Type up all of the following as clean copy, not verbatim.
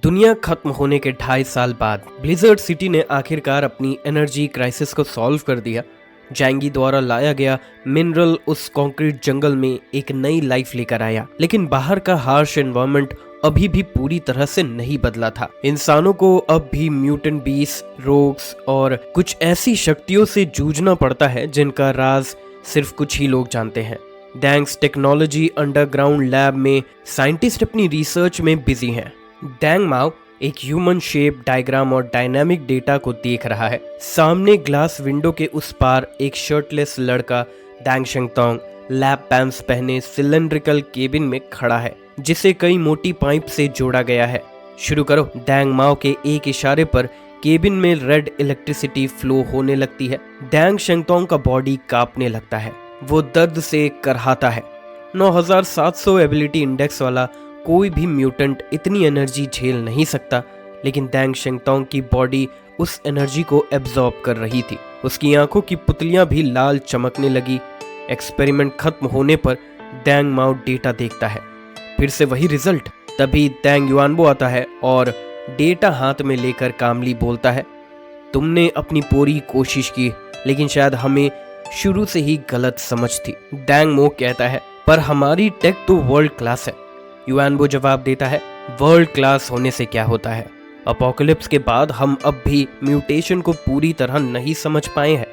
दुनिया खत्म होने के 2.5 साल बाद ब्लिज़र्ड सिटी ने आखिरकार अपनी एनर्जी क्राइसिस को सॉल्व कर दिया। जैंगी द्वारा लाया गया मिनरल उस कंक्रीट जंगल में एक नई लाइफ लेकर आया, लेकिन बाहर का हार्श एनवायरनमेंट अभी भी पूरी तरह से नहीं बदला था। इंसानों को अब भी म्यूटेंट बीस्ट, रोग्स और कुछ ऐसी शक्तियों से जूझना पड़ता है जिनका राज सिर्फ कुछ ही लोग जानते हैं। डैंग्स टेक्नोलॉजी अंडरग्राउंड लैब में साइंटिस्ट अपनी रिसर्च में बिजी हैं। डैंग माओ एक ह्यूमन शेप डायग्राम और डायनामिक डेटा को देख रहा है। सामने ग्लास विंडो के उस पार एक शर्टलेस लड़का डैंग शेंगतोंग लैब पैम्स पहने सिलेंड्रिकल केबिन में खड़ा है, जिसे कई मोटी पाइप से जोड़ा गया है। शुरू करो। डैंग माओ के एक इशारे पर केबिन में रेड इलेक्ट्रिसिटी फ्लो होने लगती है। डैंग शेंगतोंग का बॉडी कांपने लगता है, वो दर्द से करहाता है। 9700 एबिलिटी इंडेक्स वाला कोई भी म्यूटेंट इतनी एनर्जी झेल नहीं सकता, लेकिन डैंग शेंगतोंग की बॉडी उस एनर्जी को एब्जॉर्ब कर रही थी। उसकी आंखों की पुतलियां भी लाल चमकने लगी। एक्सपेरिमेंट खत्म होने पर डैंग माओ डेटा देखता है, फिर से वही रिजल्ट। तभी डैंग युआनबो आता है और डेटा हाथ में लेकर कामली बोलता है, तुमने अपनी पूरी कोशिश की, लेकिन शायद हमें शुरू से ही गलत समझ थी। डैंग मो कहता है, पर हमारी टेक तो वर्ल्ड क्लास है। युआनबो जवाब देता है, वर्ल्ड क्लास होने से क्या होता है, अपोकलिप्स के बाद हम अब भी म्यूटेशन को पूरी तरह नहीं समझ पाए हैं।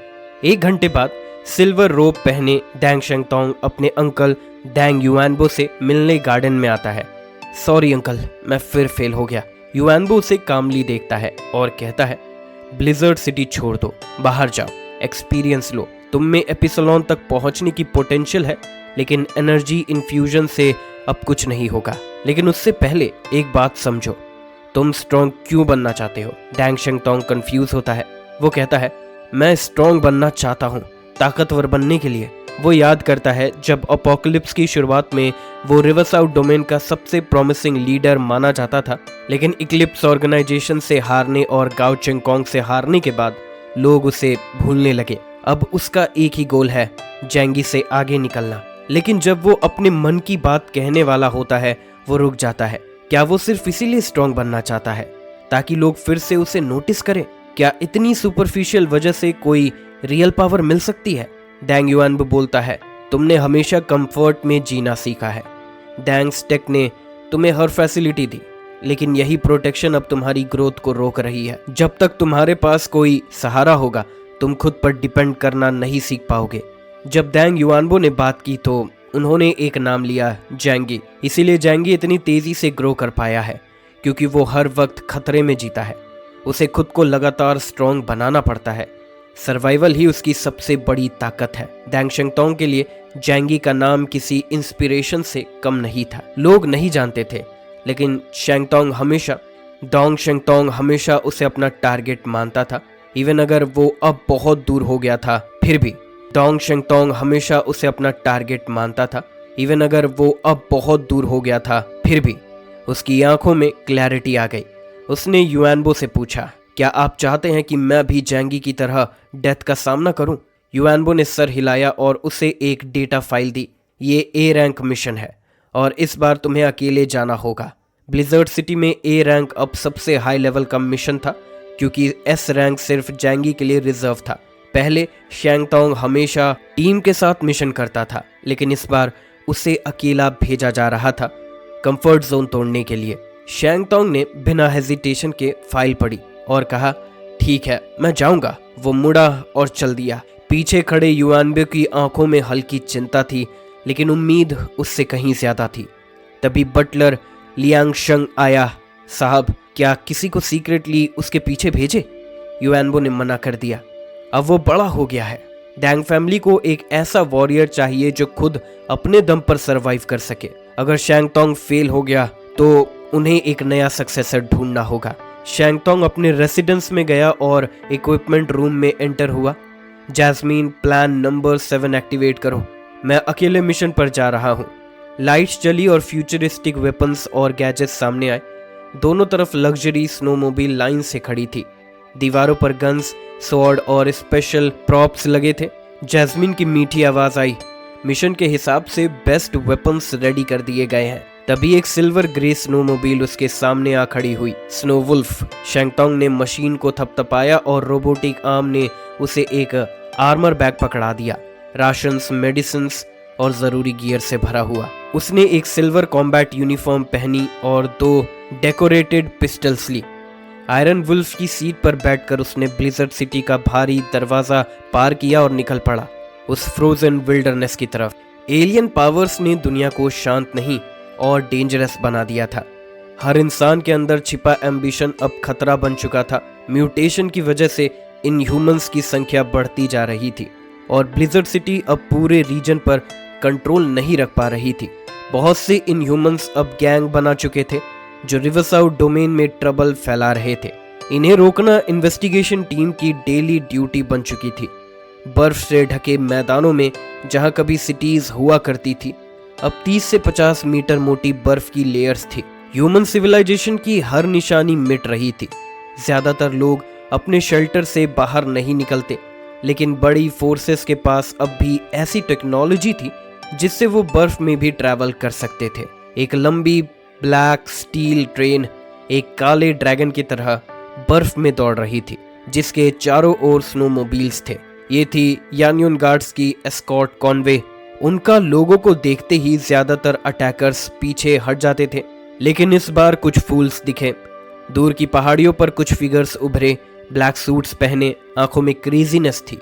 1 घंटे बाद सिल्वर रोब पहने डैंग शेंगतोंग अपने अंकल डैंग युआनबो से मिलने गार्डन में आता है। सॉरी अंकल, मैं फिर फेल हो गया। युआनबो उसे कामली देखता है और कहता है, ब्लिज़र्ड सिटी छोड़ दो, बाहर जाओ, एक्सपीरियंस लो। तुम में एपिसलोन तक पहुंचने की पोटेंशियल है, लेकिन एनर्जी इन्फ्यूजन से अब कुछ नहीं होगा। लेकिन उससे पहले एक बात समझो, तुम स्ट्रॉन्ग क्यों बनना चाहते हो? डैंग शेंगतोंग कंफ्यूज होता है। वो कहता है, मैं स्ट्रॉन्ग बनना चाहता हूँ, ताकतवर बनने के लिए। वो याद करता है जब अपोकलिप्स की शुरुआत में वो रिवरसाउथ डोमेन का सबसे प्रॉमिसिंग लीडर माना जाता था, लेकिन इक्लिप्स ऑर्गेनाइजेशन से हारने और गाओ चेंगकोंग से हारने के बाद लोग उसे भूलने लगे। अब उसका एक ही गोल है, जैंगी से आगे निकलना। लेकिन जब वो अपने मन की बात कहने वाला होता है, वो रुक जाता है। क्या वो सिर्फ इसीलिए स्ट्रॉन्ग बनना चाहता है ताकि लोग फिर से उसे नोटिस करें? क्या इतनी सुपरफिशियल वजह से कोई रियल पावर मिल सकती है? डैंग युआनबो बोलता है, तुमने हमेशा कंफर्ट में जीना सीखा है। डैंग्स टेक ने तुम्हें हर फैसिलिटी दी, लेकिन यही प्रोटेक्शन अब तुम्हारी ग्रोथ को रोक रही है। जब तक तुम्हारे पास कोई सहारा होगा, तुम खुद पर डिपेंड करना नहीं सीख पाओगे। जब डैंग युआनबो ने बात की तो उन्होंने एक नाम लिया, जैंगी। इसीलिए जैंगी इतनी तेजी से ग्रो कर पाया है, क्योंकि वो हर वक्त खतरे में जीता है। उसे खुद को लगातार स्ट्रॉन्ग बनाना पड़ता है। सर्वाइवल ही उसकी सबसे बड़ी ताकत है। डैंग शेंगतोंग के लिए जैंगी का नाम किसी इंस्पिरेशन से कम नहीं था। लोग नहीं जानते थे, लेकिन डोंग शेंगतोंग हमेशा उसे अपना टारगेट मानता था। इवन अगर वो अब बहुत दूर हो गया था, फिर भी डोंग शेंगतोंग हमेशा उसे अपना टारगेट मानता था। इवन अगर वो अब बहुत दूर हो गया था, फिर भी उसकी आंखों में क्लैरिटी आ गई। उसने युआनबो से पूछा, क्या आप चाहते हैं कि मैं भी जैंगी की तरह डेथ का सामना करूं? युआनबो ने सर हिलाया और उसे एक डेटा फाइल दी। ये ए रैंक मिशन है और इस बार तुम्हें अकेले जाना होगा। ब्लिज़र्ड सिटी में ए रैंक अब सबसे हाई लेवल का मिशन था, क्योंकि एस रैंक सिर्फ जैंगी के लिए रिजर्व था। पहले शेंगतोंग हमेशा टीम के साथ मिशन करता था, लेकिन इस बार उसे अकेला भेजा जा रहा था, कंफर्ट जोन तोड़ने के लिए। शेंगतोंग ने बिना हेजिटेशन के फाइल पढ़ी और कहा, ठीक है, मैं जाऊंगा। वो मुड़ा और चल दिया। पीछे खड़े युआनबो की आंखों में हल्की चिंता थी, लेकिन उम्मीद उससे कहीं ज्यादा थी। तभी बटलर लियांगशंग आया। साहब, क्या किसी को सीक्रेटली उसके पीछे भेजे? युआनबो ने मना कर दिया। अब वो बड़ा हो गया है। डैंग फैमिली को एक ऐसा वॉरियर चाहिए जो खुद अपने दम पर सरवाइव कर सके। अगर शेंगतोंग फेल हो गया तो उन्हें एक नया सक्सेसर ढूंढना होगा। शेंगतोंग अपने रेसिडेंस में गया और इक्विपमेंट रूम में एंटर हुआ। जैस्मीन, प्लान नंबर 7 एक्टिवेट करो, मैं अकेले मिशन पर जा रहा हूँ। लाइट्स जली और फ्यूचरिस्टिक वेपन्स और गैजेट्स सामने आए। दोनों तरफ लग्जरी स्नोमोबाइल लाइन से खड़ी थी। दीवारों पर गन्स, स्वॉर्ड और स्पेशल प्रॉप्स लगे थे। जैस्मीन की मीठी आवाज आई, मिशन के हिसाब से बेस्ट वेपन्स रेडी कर दिए गए हैं। तभी एक सिल्वर ग्रे स्नोमोबाइल उसके सामने आ खड़ी हुई। स्नो वुल्फ शेंगटोंग ने मशीन को थपथपाया और रोबोटिक आर्म ने उसे एक आर्मर बैग पकड़ा दिया, राशंस, मेडिसिन्स और जरूरी गियर से भरा हुआ। उसने एक सिल्वर कॉम्बैट यूनिफॉर्म पहनी और 2 डेकोरेटेड पिस्टल्स ली। आयरन वुल्फ की सीट पर बैठकर उसने ब्लिज़र्ड सिटी का भारी दरवाजा पार किया और निकल पड़ा उस फ्रोजन विल्डरनेस की तरफ। एलियन पावर्स ने दुनिया को शांत नहीं और डेंजरस बना दिया था। हर इंसान के अंदर छिपा एम्बिशन अब खतरा बन चुका था। म्यूटेशन की वजह से इन ह्यूमंस की संख्या बढ़ती जा रही थी और ब्लिज़र्ड सिटी अब पूरे रीजन पर कंट्रोल नहीं रख पा रही थी। बहुत से इन ह्यूमंस अब गैंग बना चुके थे जो रिवरसाउथ डोमेन में ट्रबल फैला रहे थे। इन्हें रोकना इन्वेस्टिगेशन टीम की डेली ड्यूटी बन चुकी थी। बर्फ से ढके मैदानों में जहां कभी सिटीज हुआ करती थी, अब 30 से 50 मीटर मोटी बर्फ की लेयर्स थी। ह्यूमन सिविलाइजेशन की हर निशानी मिट रही थी। ज्यादातर लोग अपने शेल्टर से बाहर नहीं निकलते, लेकिन बड़ी फोर्सेस के पास अब भी ऐसी टेक्नोलॉजी थी जिससे वो बर्फ में भी ट्रैवल कर सकते थे। एक लंबी ब्लैक स्टील ट्रेन एक काले ड्रैगन की तरह बर्फ में दौड़ रही थी, जिसके चारों ओर स्नोमोबाइल्स थे। ये थी यान्युन गार्ड्स की एस्कॉर्ट कॉन्वे। उनका लोगों को देखते ही ज्यादातर अटैकर्स पीछे हट जाते थे, लेकिन इस बार कुछ फूल्स दिखे। दूर की पहाड़ियों पर कुछ फिगर्स उभरे, ब्लैक सूट्स पहने, आंखों में क्रेजीनेस थी।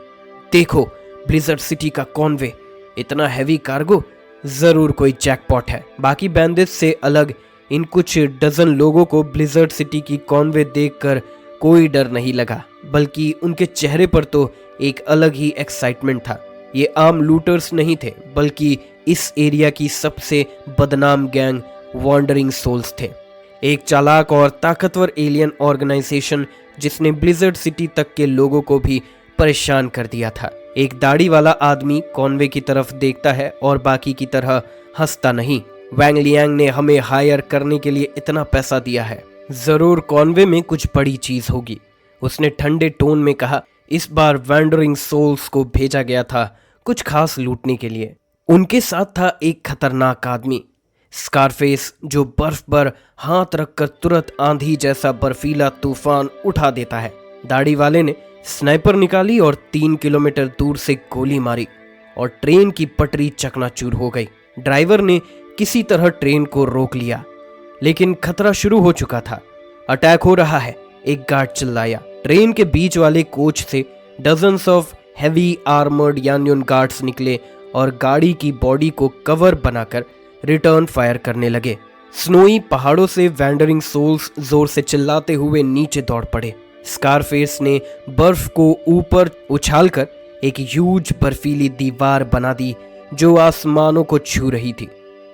देखो, ब्लिज़र्ड सिटी का कॉन्वे, इतना हैवी कार्गो, जरूर कोई जैकपॉट है। बाकी बैंडिट्स से अलग इन कुछ डजन लोगों को ब्लिज़र्ड सिटी की कॉन्वे देखकर कोई डर नहीं लगा, बल्कि उनके चेहरे पर तो एक अलग ही एक्साइटमेंट था। ये आम लूटर्स नहीं थे, बल्कि इस एरिया की सबसे बदनाम गैंग वॉन्डरिंग सोल्स थे। एक चालाक और ताकतवर एलियन ऑर्गेनाइजेशन जिसने ब्लिज़र्ड सिटी तक के लोगों को भी परेशान कर दिया था। एक दाढ़ी वाला आदमी कॉन्वे की तरफ देखता है और बाकी की तरह हंसता नहीं। वैंग लियांग ने हमें हायर करने के लिए इतना पैसा दिया है, जरूर कॉन्वे में कुछ बड़ी चीज होगी, उसने ठंडे टोन में कहा। इस बार वैंडरिंग सोल्स को भेजा गया था कुछ खास लूटने के लिए। उनके साथ था एक खतरनाक आदमी, स्कारफेस, जो बर्फ पर हाथ रखकर तुरंत आंधी जैसा बर्फीला तूफान उठा देता है। दाढ़ी वाले ने स्नाइपर निकाली और 3 किलोमीटर दूर से गोली मारी और ट्रेन की पटरी चकनाचूर हो गई। ड्राइवर ने किसी तरह ट्रेन को रोक लिया, लेकिन खतरा शुरू हो चुका था। अटैक हो रहा है, एक गार्ड चिल्लाया। ट्रेन के बीच वाले कोच से डजन्स ऑफ हेवी आर्मर्ड यान्युन गार्ड्स निकले और गाड़ी की बॉडी को कवर बनाकर रिटर्न फायर करने लगे। स्नोई पहाड़ों से वैंडरिंग सोल्स जोर से चिल्लाते हुए नीचे दौड़ पड़े। स्कारफेस ने बर्फ को ऊपर उछालकर एक ह्यूज बर्फीली दीवार बना दी जो आसमानों को छू रही थी।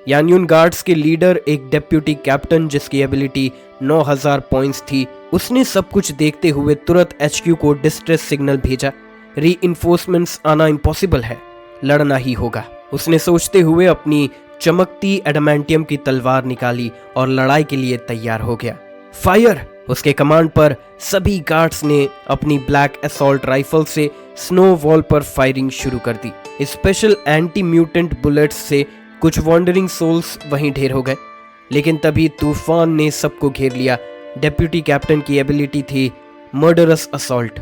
यान्युन गार्ड्स के लीडर, एक डेप्यूटी कैप्टन जिसकी एबिलिटी 9000 पॉइंट्स थी, उसने सब कुछ देखते हुए तुरंत HQ को डिस्ट्रेस सिग्नल भेजा। रीइंफोर्समेंट्स आना इम्पॉसिबल है, लड़ना ही होगा। उसने सोचते हुए अपनी चमकती एडामेंटियम की तलवार निकाली और लड़ाई के लिए तैयार हो गया। फायर! उसके कमांड पर सभी गार्ड्स ने अपनी ब्लैक असॉल्ट राइफल से स्नो वॉल पर फायरिंग शुरू कर दी। स्पेशल एंटी म्यूटेंट बुलेट्स से कुछ वॉन्डरिंग सोल्स वहीं ढेर हो गए, लेकिन तभी तूफान ने सबको घेर लिया। डेप्यूटी कैप्टन की एबिलिटी थी मर्डरस असॉल्ट,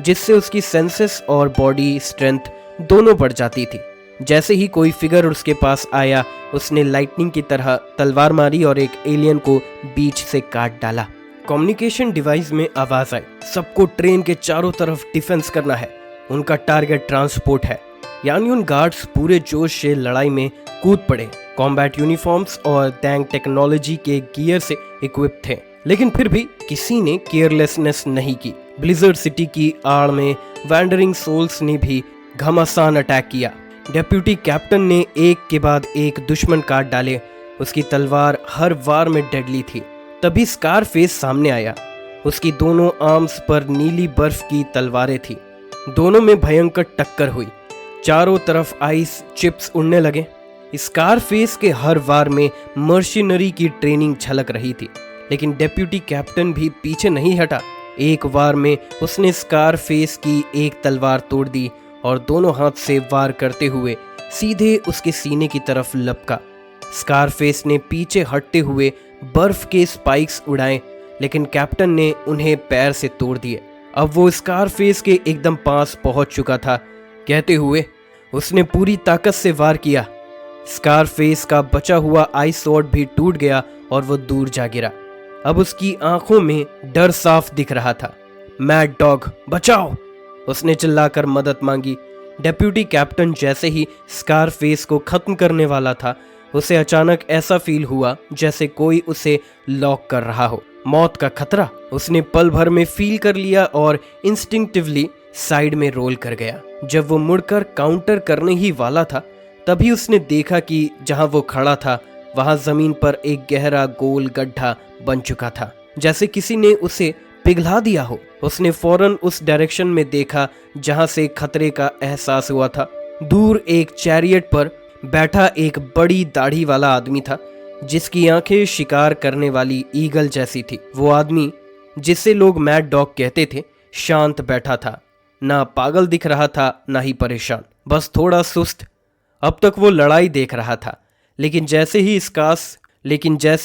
जिससे उसकी सेंसेस और बॉडी स्ट्रेंथ दोनों बढ़ जाती थी। जैसे ही कोई फिगर उसके पास आया, उसने लाइटनिंग की तरह तलवार मारी और एक एलियन को बीच से काट डाला। कम्युनिकेशन डिवाइस में आवाज आई, सबको ट्रेन के चारों तरफ डिफेंस करना है, उनका टारगेट ट्रांसपोर्ट है। यान्युन गार्ड्स पूरे जोश से लड़ाई में कूद पड़े। कॉम्बैट यूनिफॉर्म्स और टैंक टेक्नोलॉजी के गियर से इक्विप थे, लेकिन फिर भी किसी ने केयरलेसनेस नहीं की। ब्लिज़र्ड सिटी की आड़ में वैंडरिंग सोल्स ने भी घमासान अटैक किया। डेप्यूटी कैप्टन ने एक के बाद एक दुश्मन काट डाले। उसकी तलवार हर वार में डेडली थी। तभी स्कारफेस सामने आया। उसकी दोनों आर्म्स पर नीली बर्फ की तलवारें थी। दोनों में भयंकर टक्कर हुई। चारों तरफ आइस चिप्स उड़ने लगे। स्कारफेस के हर वार में मर्शिनरी की ट्रेनिंग झलक रही थी, लेकिन डेप्यूटी कैप्टन भी पीछे नहीं हटा। एक वार में उसने स्कारफेस की एक तलवार तोड़ दी और दोनों हाथ से वार करते हुए सीधे उसके सीने की तरफ लपका। स्कारफेस ने पीछे हटते हुए बर्फ के स्पाइक्स उड़ाए, लेकिन कैप्टन ने उन्हें पैर से तोड़ दिए। अब वो स्कारफेस के एकदम पास पहुंच चुका था। कहते हुए उसने पूरी ताकत से वार किया। स्कारफेस का बचा हुआ आइस स्वॉर्ड भी टूट गया और वो दूर जा गिरा। अब उसकी आंखों में डर साफ दिख रहा था। मैड डॉग बचाओ, उसने चिल्लाकर मदद मांगी। डेप्यूटी कैप्टन जैसे ही स्कारफेस को खत्म करने वाला था, उसे अचानक ऐसा फील हुआ जैसे कोई उसे लॉक कर रहा हो। मौत का खतरा उसने पल भर में फील कर लिया और इंस्टिंक्टिवली साइड में रोल कर गया। जब वो मुड़कर काउंटर करने ही वाला था, तभी उसने देखा कि जहां वो खड़ा था वहां जमीन पर एक गहरा गोल गड्ढा बन चुका था, जैसे किसी ने उसे पिघला दिया हो। उसने फौरन उस डायरेक्शन में देखा जहां से खतरे का एहसास हुआ था। दूर एक चैरियट पर बैठा एक बड़ी दाढ़ी वाला आदमी था, जिसकी आंखें शिकार करने वाली ईगल जैसी थी। वो आदमी, जिसे लोग मैड डॉग कहते थे, शांत बैठा था, ना पागल दिख रहा था ना ही परेशान, बस थोड़ा सुस्त। अब तक वो लड़ाई देख रहा था, लेकिन जैसे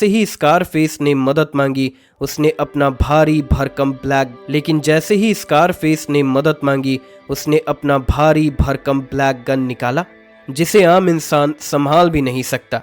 ही स्कारफेस ने मदद मांगी, उसने अपना भारी भरकम ब्लैक गन निकाला, जिसे आम इंसान संभाल भी नहीं सकता।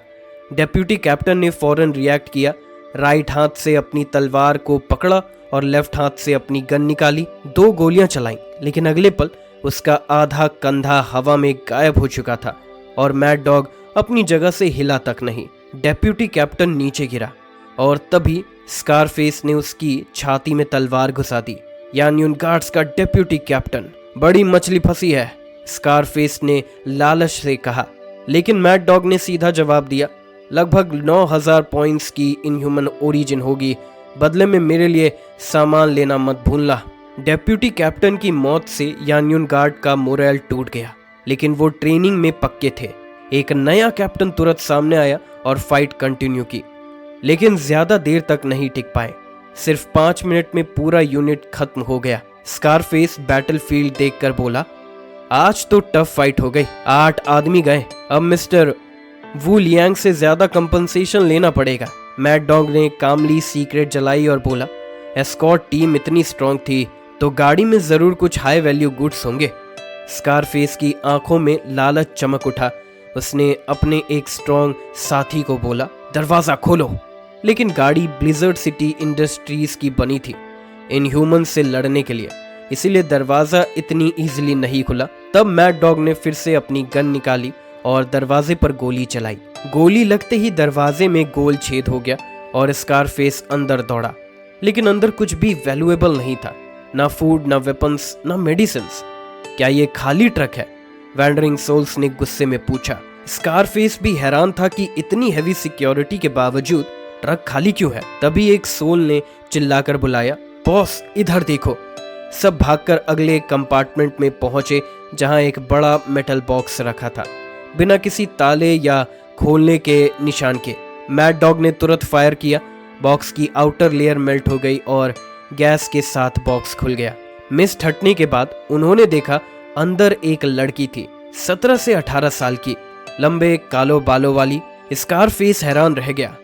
डेप्यूटी कैप्टन ने फौरन रिएक्ट किया, राइट हाथ से अपनी तलवार को पकड़ा और लेफ्ट हाथ से अपनी गन निकाली। 2 गोलियां चलाईं, लेकिन अगले पल उसका आधा कंधा हवा में गायब हो चुका था और मैड डॉग अपनी जगह से हिला तक नहीं। डेप्यूटी कैप्टन नीचे गिरा और तभी स्कारफेस ने उसकी छाती में तलवार घुसा दी। यान्युन गार्ड्स का डेप्यूटी कैप्टन, बड़ी मछली फंसी है, स्कारफेस ने लालच से कहा। लेकिन मैड डॉग ने सीधा जवाब दिया, लगभग 9000 पॉइंट्स की इनह्यूमन ओरिजिन होगी, बदले में मेरे लिए सामान लेना मत भूलना। डेप्यूटी कैप्टन की मौत से यान्युन गार्ड का मोरल टूट गया, लेकिन वो ट्रेनिंग में पक्के थे। एक नया कैप्टन तुरंत सामने आया और फाइट कंटिन्यू की, लेकिन ज्यादा देर तक नहीं टिक पाए। सिर्फ 5 मिनट में पूरा यूनिट खत्म हो गया। स्कारफेस बैटलफील्ड देखकर बोला, आज तो टफ फाइट हो गई, 8 आदमी गए, अब मिस्टर वू लियांग से ज्यादा कंपनसेशन लेना पड़ेगा। मैड डॉग ने कामली सीक्रेट जलाई और बोला, एस्कॉर्ट टीम इतनी स्ट्रांग थी तो गाड़ी में जरूर कुछ हाई वैल्यू गुड्स होंगे। स्कारफेस की आंखों में लालच चमक उठा। उसने अपने एक स्ट्रांग साथी को बोला, दरवाजा खोलो। लेकिन गाड़ी ब्लिजर्ड सिटी इंडस्ट्रीज की बनी थी इनह्यूमन से लड़ने के लिए, इसीलिए दरवाजा इतनी इजीली नहीं खुला। तब मैड डॉग ने फिर से अपनी गन निकाली और दरवाजे पर गोली चलाई। गोली लगते ही दरवाजे में गोल छेद हो गया और स्कारफेस अंदर दौड़ा, लेकिन अंदर कुछ भी वैल्यूएबल नहीं था, ना फूड, ना वेपन्स, ना मेडिसिन्स। क्या ये खाली ट्रक है? वैंडरिंग सोल्स ने गुस्से में पूछा। स्कारफेस भी हैरान था कि इतनी हैवी सिक्योरिटी के बावजूद ट्रक खाली क्यों है। तभी एक सोल ने चिल्लाकर बुलाया, बॉस इधर देखो। सब भागकर अगले कंपार्टमेंट में पहुंचे, जहां एक बड़ा मेटल बॉक्स रखा था, बिना किसी ताले या खोलने के निशान के। मैड डॉग ने तुरंत फायर किया। बॉक्स की आउटर लेयर मेल्ट हो गई और गैस के साथ बॉक्स खुल गया। मिस्ट हटने के बाद उन्होंने देखा अंदर एक लड़की थी, 17 से 18 साल की, लंबे कालो बालों वाली। स्कारफेस हैरान रह गया,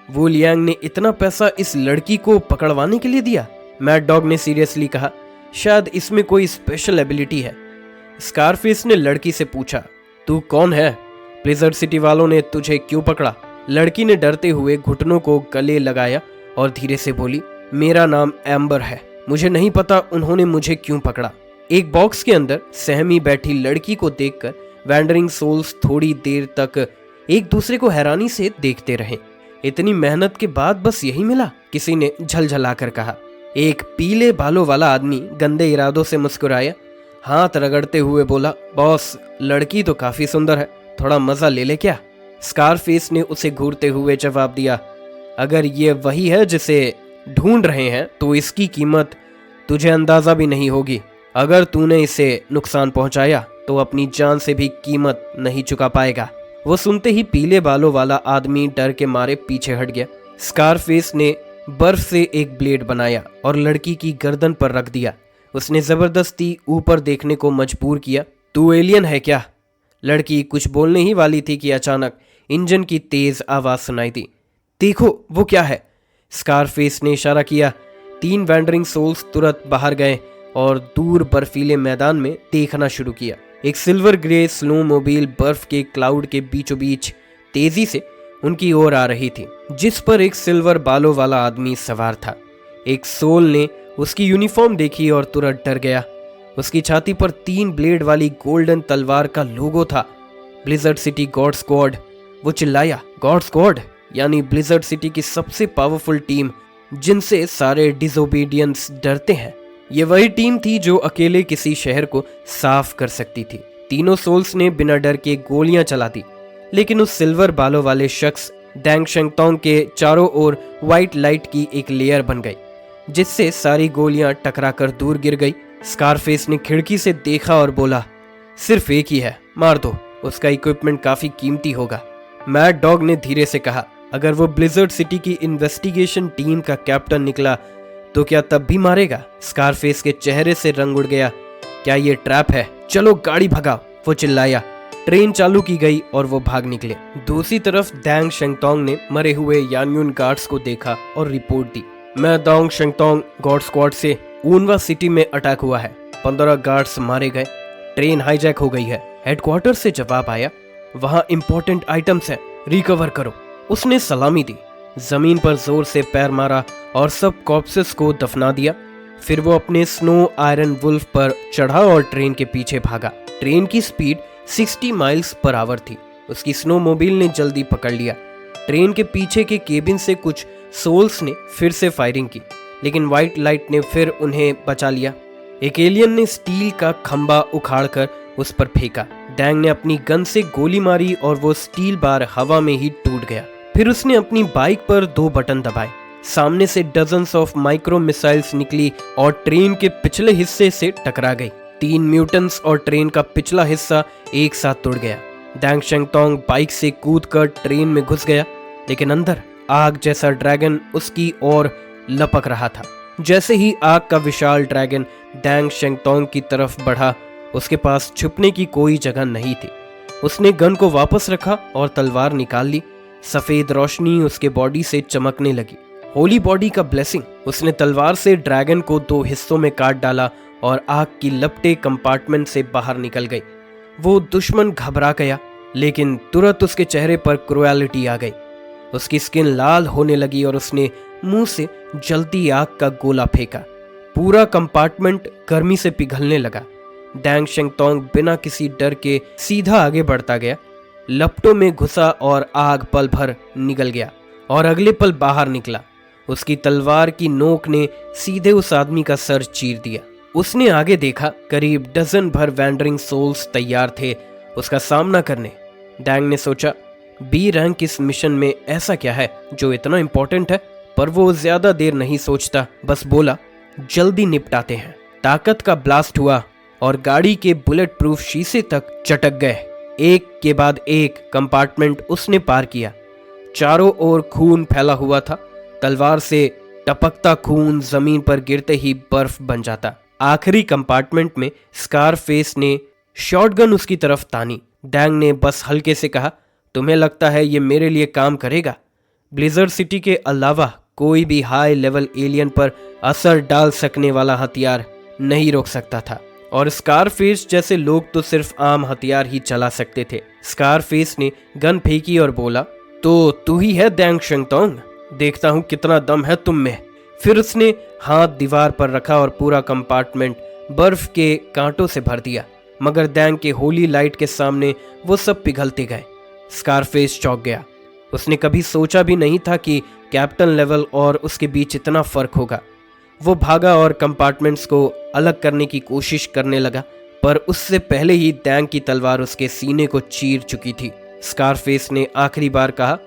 वू लियांग ने इतना पैसा इस लड़की को पकड़वाने के लिए दिया? मैड डॉग ने सीरियसली कहा, शायद इसमें कोई स्पेशल एबिलिटी है। स्कारफेस ने लड़की से पूछा, तू कौन है? ब्लिजर्ड सिटी वालों ने तुझे क्यों पकड़ा? लड़की ने डरते हुए घुटनों को गले लगाया और धीरे से बोली, मेरा नाम एम्बर है, मुझे नहीं पता उन्होंने मुझे क्यों पकड़ा। एक बॉक्स के अंदर सहमी बैठी लड़की को देखकर वैंडरिंग सोल्स थोड़ी देर तक एक दूसरे को हैरानी से देखते रहे। इतनी मेहनत के बाद बस यही मिला? किसी ने झलझलाकर कहा। एक पीले बालों वाला आदमी गंदे इरादों से मुस्कुराया, हाथ रगड़ते हुए बोला, बॉस लड़की तो काफी सुंदर है, थोड़ा मजा ले ले क्या? स्कारफेस ने उसे घूरते हुए जवाब दिया, अगर ये वही है जिसे ढूंढ रहे हैं तो इसकी कीमत तुझे अंदाजा भी नहीं होगी। अगर तूने इसे नुकसान पहुंचाया तो अपनी जान से भी कीमत नहीं चुका पाएगा। वो सुनते ही पीले बालों वाला आदमी डर के मारे पीछे हट गया। स्कारफेस ने बर्फ से एक ब्लेड बनाया और लड़की की गर्दन पर रख दिया। उसने जबरदस्ती ऊपर देखने को मजबूर किया। तू एलियन है क्या? लड़की कुछ बोलने ही वाली थी कि अचानक इंजन की तेज आवाज सुनाई दी। देखो वो क्या है? स्कारफेस ने इशारा किया। 3 वैंडरिंग सोल्स तुरंत बाहर गए और दूर बर्फीले मैदान में देखना शुरू किया। एक सिल्वर ग्रे स्नो मोबाइल बर्फ के क्लाउड के बीचों बीच तेजी से उनकी ओर आ रही थी, जिस पर एक सिल्वर बालों वाला आदमी सवार था। एक सोल ने उसकी यूनिफॉर्म देखी और तुरंत डर गया। उसकी छाती पर 3 ब्लेड वाली गोल्डन तलवार का लोगो था, ब्लिजर्ड सिटी गॉड स्क्वाड। वो चिल्लाया, गॉड स्क्वाड यानी ब्लिजर्ड सिटी की सबसे पावरफुल टीम, जिनसे सारे डिसोबीडियंस डरते हैं। ये वही टीम थी जो अकेले किसी शहर को साफ कर सकती थी। तीनों सोल्स ने बिना डर के गोलियां चला दी, लेकिन उस सिल्वर बालों वाले शख्स डैंग शेंगतोंग के चारों ओर व्हाइट लाइट की एक लेयर बन गई, जिससे सारी गोलियां टकराकर दूर गिर गई। स्कारफेस ने खिड़की से देखा और बोला, सिर्फ एक ही है, मार दो, उसका इक्विपमेंट काफी कीमती होगा। मैड डॉग ने धीरे से कहा, अगर वो ब्लिजर्ड सिटी की इन्वेस्टिगेशन टीम का कैप्टन निकला तो क्या तब भी मारेगा? स्कारफेस के चेहरे से रंग उड़ गया। क्या ये ट्रैप है? चलो गाड़ी भगाओ, वो चिल्लाया। ट्रेन चालू की गई और वो भाग निकले। दूसरी तरफ डैंग शेंगतोंग ने मरे हुए यानयुन गार्ड्स को देखा और रिपोर्ट दी। मैं डैंग शेंगतोंग गॉड स्क्वाड से ऊनवा सिटी में अटैक हुआ है, 15 गार्ड्स मारे गए, ट्रेन हाईजैक हो गई है। हेडक्वार्टर से जवाब आया, वहां इंपॉर्टेंट आइटम्स हैं, रिकवर करो। उसने सलामी दी, जमीन पर जोर से पैर मारा और सब कॉर्प्सेस को दफना दिया। फिर वो अपने स्नो आयरन वुल्फ पर चढ़ा और ट्रेन के पीछे भागा। ट्रेन की स्पीड 60 माइल्स पर आवर थी। उसकी स्नो मोबाइल ने जल्दी पकड़ लिया। ट्रेन के पीछे के केबिन से कुछ सोल्स ने फिर से फायरिंग की, लेकिन व्हाइट लाइट ने फिर उन्हें बचा लिया। एक एलियन ने स्टील का खंबा उखाड़कर उस पर फेंका। डैंग ने अपनी गन से गोली मारी और वो स्टील बार हवा में ही टूट गया। फिर उसने अपनी बाइक पर 2 बटन दबाए। सामने से डजन्स ऑफ माइक्रो मिसाइल्स निकली और ट्रेन के पिछले हिस्से से टकरा गई। 3 म्यूटेंट्स और ट्रेन का पिछला हिस्सा एक साथ टूट गया। डैंग शेंगतोंग बाइक से कूदकर ट्रेन में घुस गया, लेकिन अंदर आग जैसा ड्रैगन उसकी ओर लपक रहा था। जैसे ही आग का विशाल ड्रैगन डैंग शेंगतोंग की तरफ बढ़ा, उसके पास छुपने की कोई जगह नहीं थी। उसने गन को वापस रखा और तलवार निकाल ली। सफेद रोशनी उसके बॉडी से चमकने लगी, होली बॉडी का ब्लेसिंग। उसने तलवार से ड्रैगन को 2 हिस्सों में काट डाला और आग की लपटें कंपार्टमेंट से बाहर निकल गई। वो दुश्मन घबरा गया, लेकिन तुरंत उसके चेहरे पर क्रुएलिटी आ गई। उसकी स्किन लाल होने लगी और उसने मुंह से जलती आग का गोला फेंका। पूरा कंपार्टमेंट गर्मी से पिघलने लगा। डैंग शेंगतोंग बिना किसी डर के सीधा आगे बढ़ता गया, लपटों में घुसा और आग पल भर निकल गया और अगले पल बाहर निकला। उसकी तलवार की नोक ने सीधे उस आदमी का सर चीर दिया। उसने आगे देखा, करीब डजन भर वैंडरिंग सोल्स तैयार थे उसका सामना करने। डैंग ने सोचा, बी रैंक इस मिशन में ऐसा क्या है जो इतना इंपॉर्टेंट है? पर वो ज्यादा देर नहीं सोचता, बस बोला, जल्दी निपटाते हैं। ताकत का ब्लास्ट हुआ और गाड़ी के बुलेट प्रूफ शीशे तक चटक गए। एक के बाद एक कंपार्टमेंट उसने पार किया। चारों ओर खून फैला हुआ था। तलवार से टपकता खून जमीन पर गिरते ही बर्फ बन जाता। आखिरी कंपार्टमेंट में स्कारफेस ने शॉटगन उसकी तरफ तानी। डैंग ने बस हल्के से कहा, तुम्हें लगता है ये मेरे लिए काम करेगा? ब्लिजर्ड सिटी के अलावा कोई भी हाई लेवल एलियन पर असर डाल सकने वाला हथियार नहीं रोक सकता था, और स्कारफेस जैसे लोग तो सिर्फ आम हथियार ही चला सकते थे। स्कारफेस ने गन फेंकी और बोला, तो तू ही है डैंग शेंगतोंग, देखता हूं कितना दम है तुम में। फिर उसने हाथ दीवार पर रखा और पूरा कंपार्टमेंट बर्फ के कांटों से भर दिया, मगर डैंग के होली लाइट के सामने वो सब पिघलते गए। स्कारफेस चौंक गया। उसने कभी सोचा भी नहीं था कि कैप्टन लेवल और उसके बीच इतना फर्क होगा। वो भागा और कंपार्टमेंट्स को अलग करने की कोशिश करने लगा, पर उससे पहले ही डैंग की तलवार उसके सीने को चीर चुकी थी। स्कारफेस ने आखिरी बार कहा,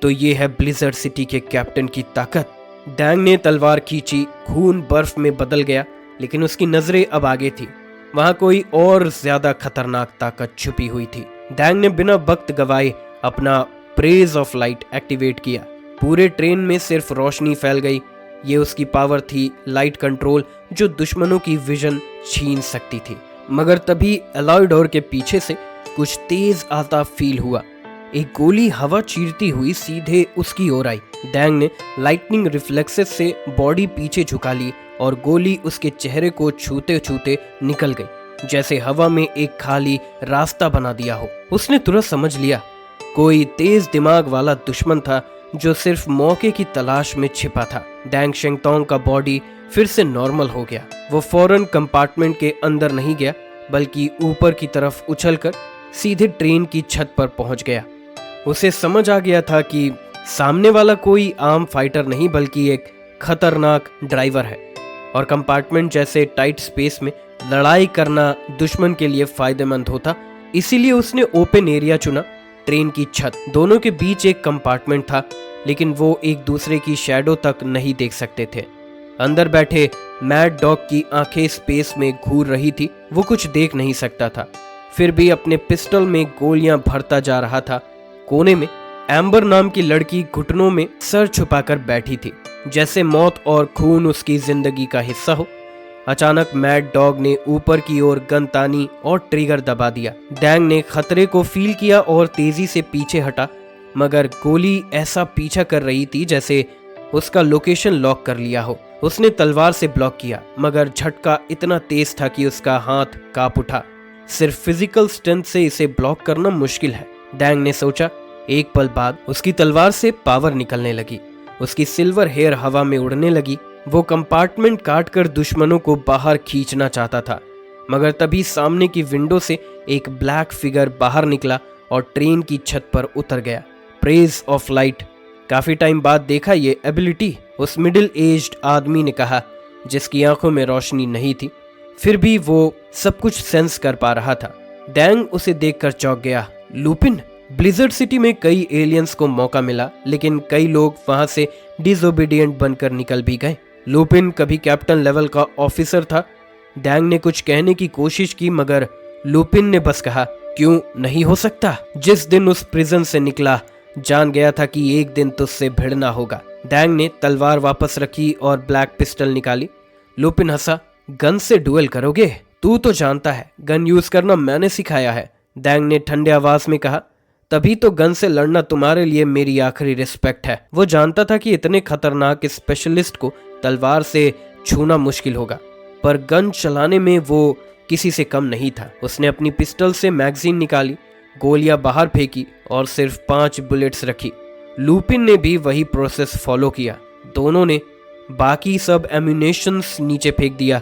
तो ये है ब्लिजर्ड सिटी के कैप्टन की ताकत। डैंग ने तलवार खींची, खून बर्फ में बदल गया, लेकिन उसकी नजरें अब आगे थी। वहां कोई और ज्यादा खतरनाक ताकत छुपी हुई थी। डैंग ने बिना वक्त गवाए अपना प्रेज ऑफ लाइट एक्टिवेट किया। पूरे ट्रेन में सिर्फ रोशनी फैल गई। ये उसकी पावर थी, लाइट कंट्रोल, जो दुश्मनों की विजन छीन सकती थी। मगर तभी अलॉय डोर के पीछे से कुछ तेज आता फील हुआ। एक गोली हवा चीरती हुई सीधे उसकी ओर आई। डैंग ने लाइटनिंग रिफ्लेक्सेस से बॉडी पीछे झुका ली और गोली उसके चेहरे को छूते छूते निकल गई, जैसे हवा में एक खाली रास्ता बना दिया हो। उसने तुरंत समझ लिया कोई तेज दिमाग वाला दुश्मन था जो सिर्फ मौके की तलाश में छिपा था। डैंग शेंगतोंग का बॉडी फिर से नॉर्मल हो गया। वो फौरन कंपार्टमेंट के अंदर नहीं गया, बल्कि ऊपर की तरफ उछलकर सीधे ट्रेन की छत पर पहुंच गया। उसे समझ आ गया था कि सामने वाला कोई आम फाइटर नहीं, बल्कि एक खतरनाक ड्राइवर है और कंपार्टमेंट जैसे टाइट स्पेस में लड़ाई करना दुश्मन के लिए फायदेमंद होता। इसीलिए उसने ओपन एरिया चुना, ट्रेन की छत। दोनों के बीच एक कंपार्टमेंट था, लेकिन वो एक दूसरे की शैडो तक नहीं देख सकते थे। अंदर बैठे मैड डॉग की आंखें स्पेस में घूर रही थी। वो कुछ देख नहीं सकता था, फिर भी अपने पिस्टल में गोलियां भरता जा रहा था। कोने में एम्बर नाम की लड़की घुटनों में सर छुपाकर बैठी थी, जैसे मौत और खून उसकी जिंदगी का हिस्सा हो। अचानक मैड डॉग ने ऊपर की ओर गन तानी और ट्रिगर दबा दिया। डैंग ने खतरे को फील किया और तेजी से पीछे हटा, मगर गोली ऐसा पीछा कर रही थी जैसे उसका लोकेशन लॉक कर लिया हो। उसने तलवार से ब्लॉक किया, मगर झटका इतना तेज था कि उसका हाथ कांप उठा। सिर्फ फिजिकल स्ट्रेंथ से इसे ब्लॉक करना मुश्किल है, डैंग ने सोचा। एक पल बाद उसकी तलवार से पावर निकलने लगी। उसकी सिल्वर हेयर हवा में उड़ने लगी। वो कंपार्टमेंट काटकर दुश्मनों को बाहर खींचना चाहता था, मगर तभी सामने की विंडो से एक ब्लैक फिगर बाहर निकला और ट्रेन की छत पर उतर गया। प्रेज ऑफ लाइट, काफी टाइम बाद देखा ये एबिलिटी, उस मिडिल एज्ड आदमी ने कहा, जिसकी आंखों में रोशनी नहीं थी, फिर भी वो सब कुछ सेंस कर पा रहा था। डैंग उसे देखकर चौंक गया। लुपिन? ब्लिजर्ड सिटी में कई एलियंस को मौका मिला, लेकिन कई लोग वहां से डिसओबीडिएंट बनकर निकल भी गए। लुपिन कभी कैप्टन लेवल का ऑफिसर था। डैंग ने कुछ कहने की कोशिश की, मगर लुपिन ने बस कहा, क्यों नहीं हो सकता? जिस दिन उस प्रिजन से निकला, जान गया था कि एक दिन तुझसे भिड़ना होगा। डैंग ने तलवार वापस रखी और ब्लैक पिस्टल निकाली। लुपिन हंसा, गन से डुएल करोगे? तू तो जानता है गन यूज करना मैंने सिखाया है, डैंग ने ठंडे आवाज में कहा। तभी तो गन से लड़ना तुम्हारे लिए मेरी आखिरी रिस्पेक्ट है। वो जानता था कि इतने खतरनाक स्पेशलिस्ट को तलवार से छूना मुश्किल होगा, पर गन चलाने में वो किसी से कम नहीं था। उसने अपनी पिस्टल से मैगजीन निकाली, गोलियां बाहर फेंकी और सिर्फ 5 बुलेट्स रखी। लुपिन ने भी वही प्रोसेस फॉलो किया। दोनों ने बाकी सब एम्यूनेशंस नीचे फेंक दिया।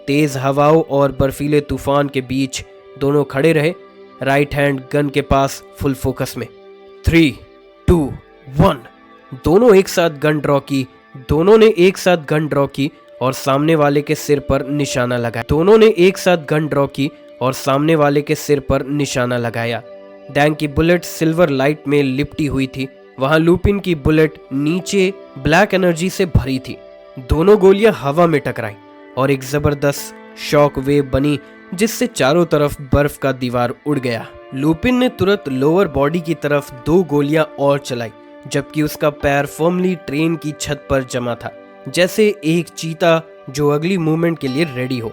तेज हवाओं और बर्फीले तूफान के बीच दोनों खड़े रहे, राइट हैंड गन के पास, फुल फोकस में। 3, 2, 1। दोनों एक साथ गन ड्रॉ की। दोनों ने एक साथ गन ड्रॉ की और सामने वाले के सिर पर निशाना लगाया। दोनों ने एक साथ गन ड्रॉ की और सामने वाले के सिर पर निशाना लगाया। डैंग की बुलेट सिल्वर लाइट में लिपटी हुई थी, वहां लुपिन की बुलेट नीचे ब्लैक एनर्जी से भरी थी। दोनों गोलियां हवा में टकराई और एक जबरदस्त शॉक वेव बनी, जिससे चारों तरफ बर्फ का दीवार उड़ गया। लुपिन ने तुरंत लोअर बॉडी की तरफ 2 गोलियां और चलाई, जबकि उसका पैर फर्मली ट्रेन की छत पर जमा था, जैसे एक चीता जो अगली मूवमेंट के लिए रेडी हो।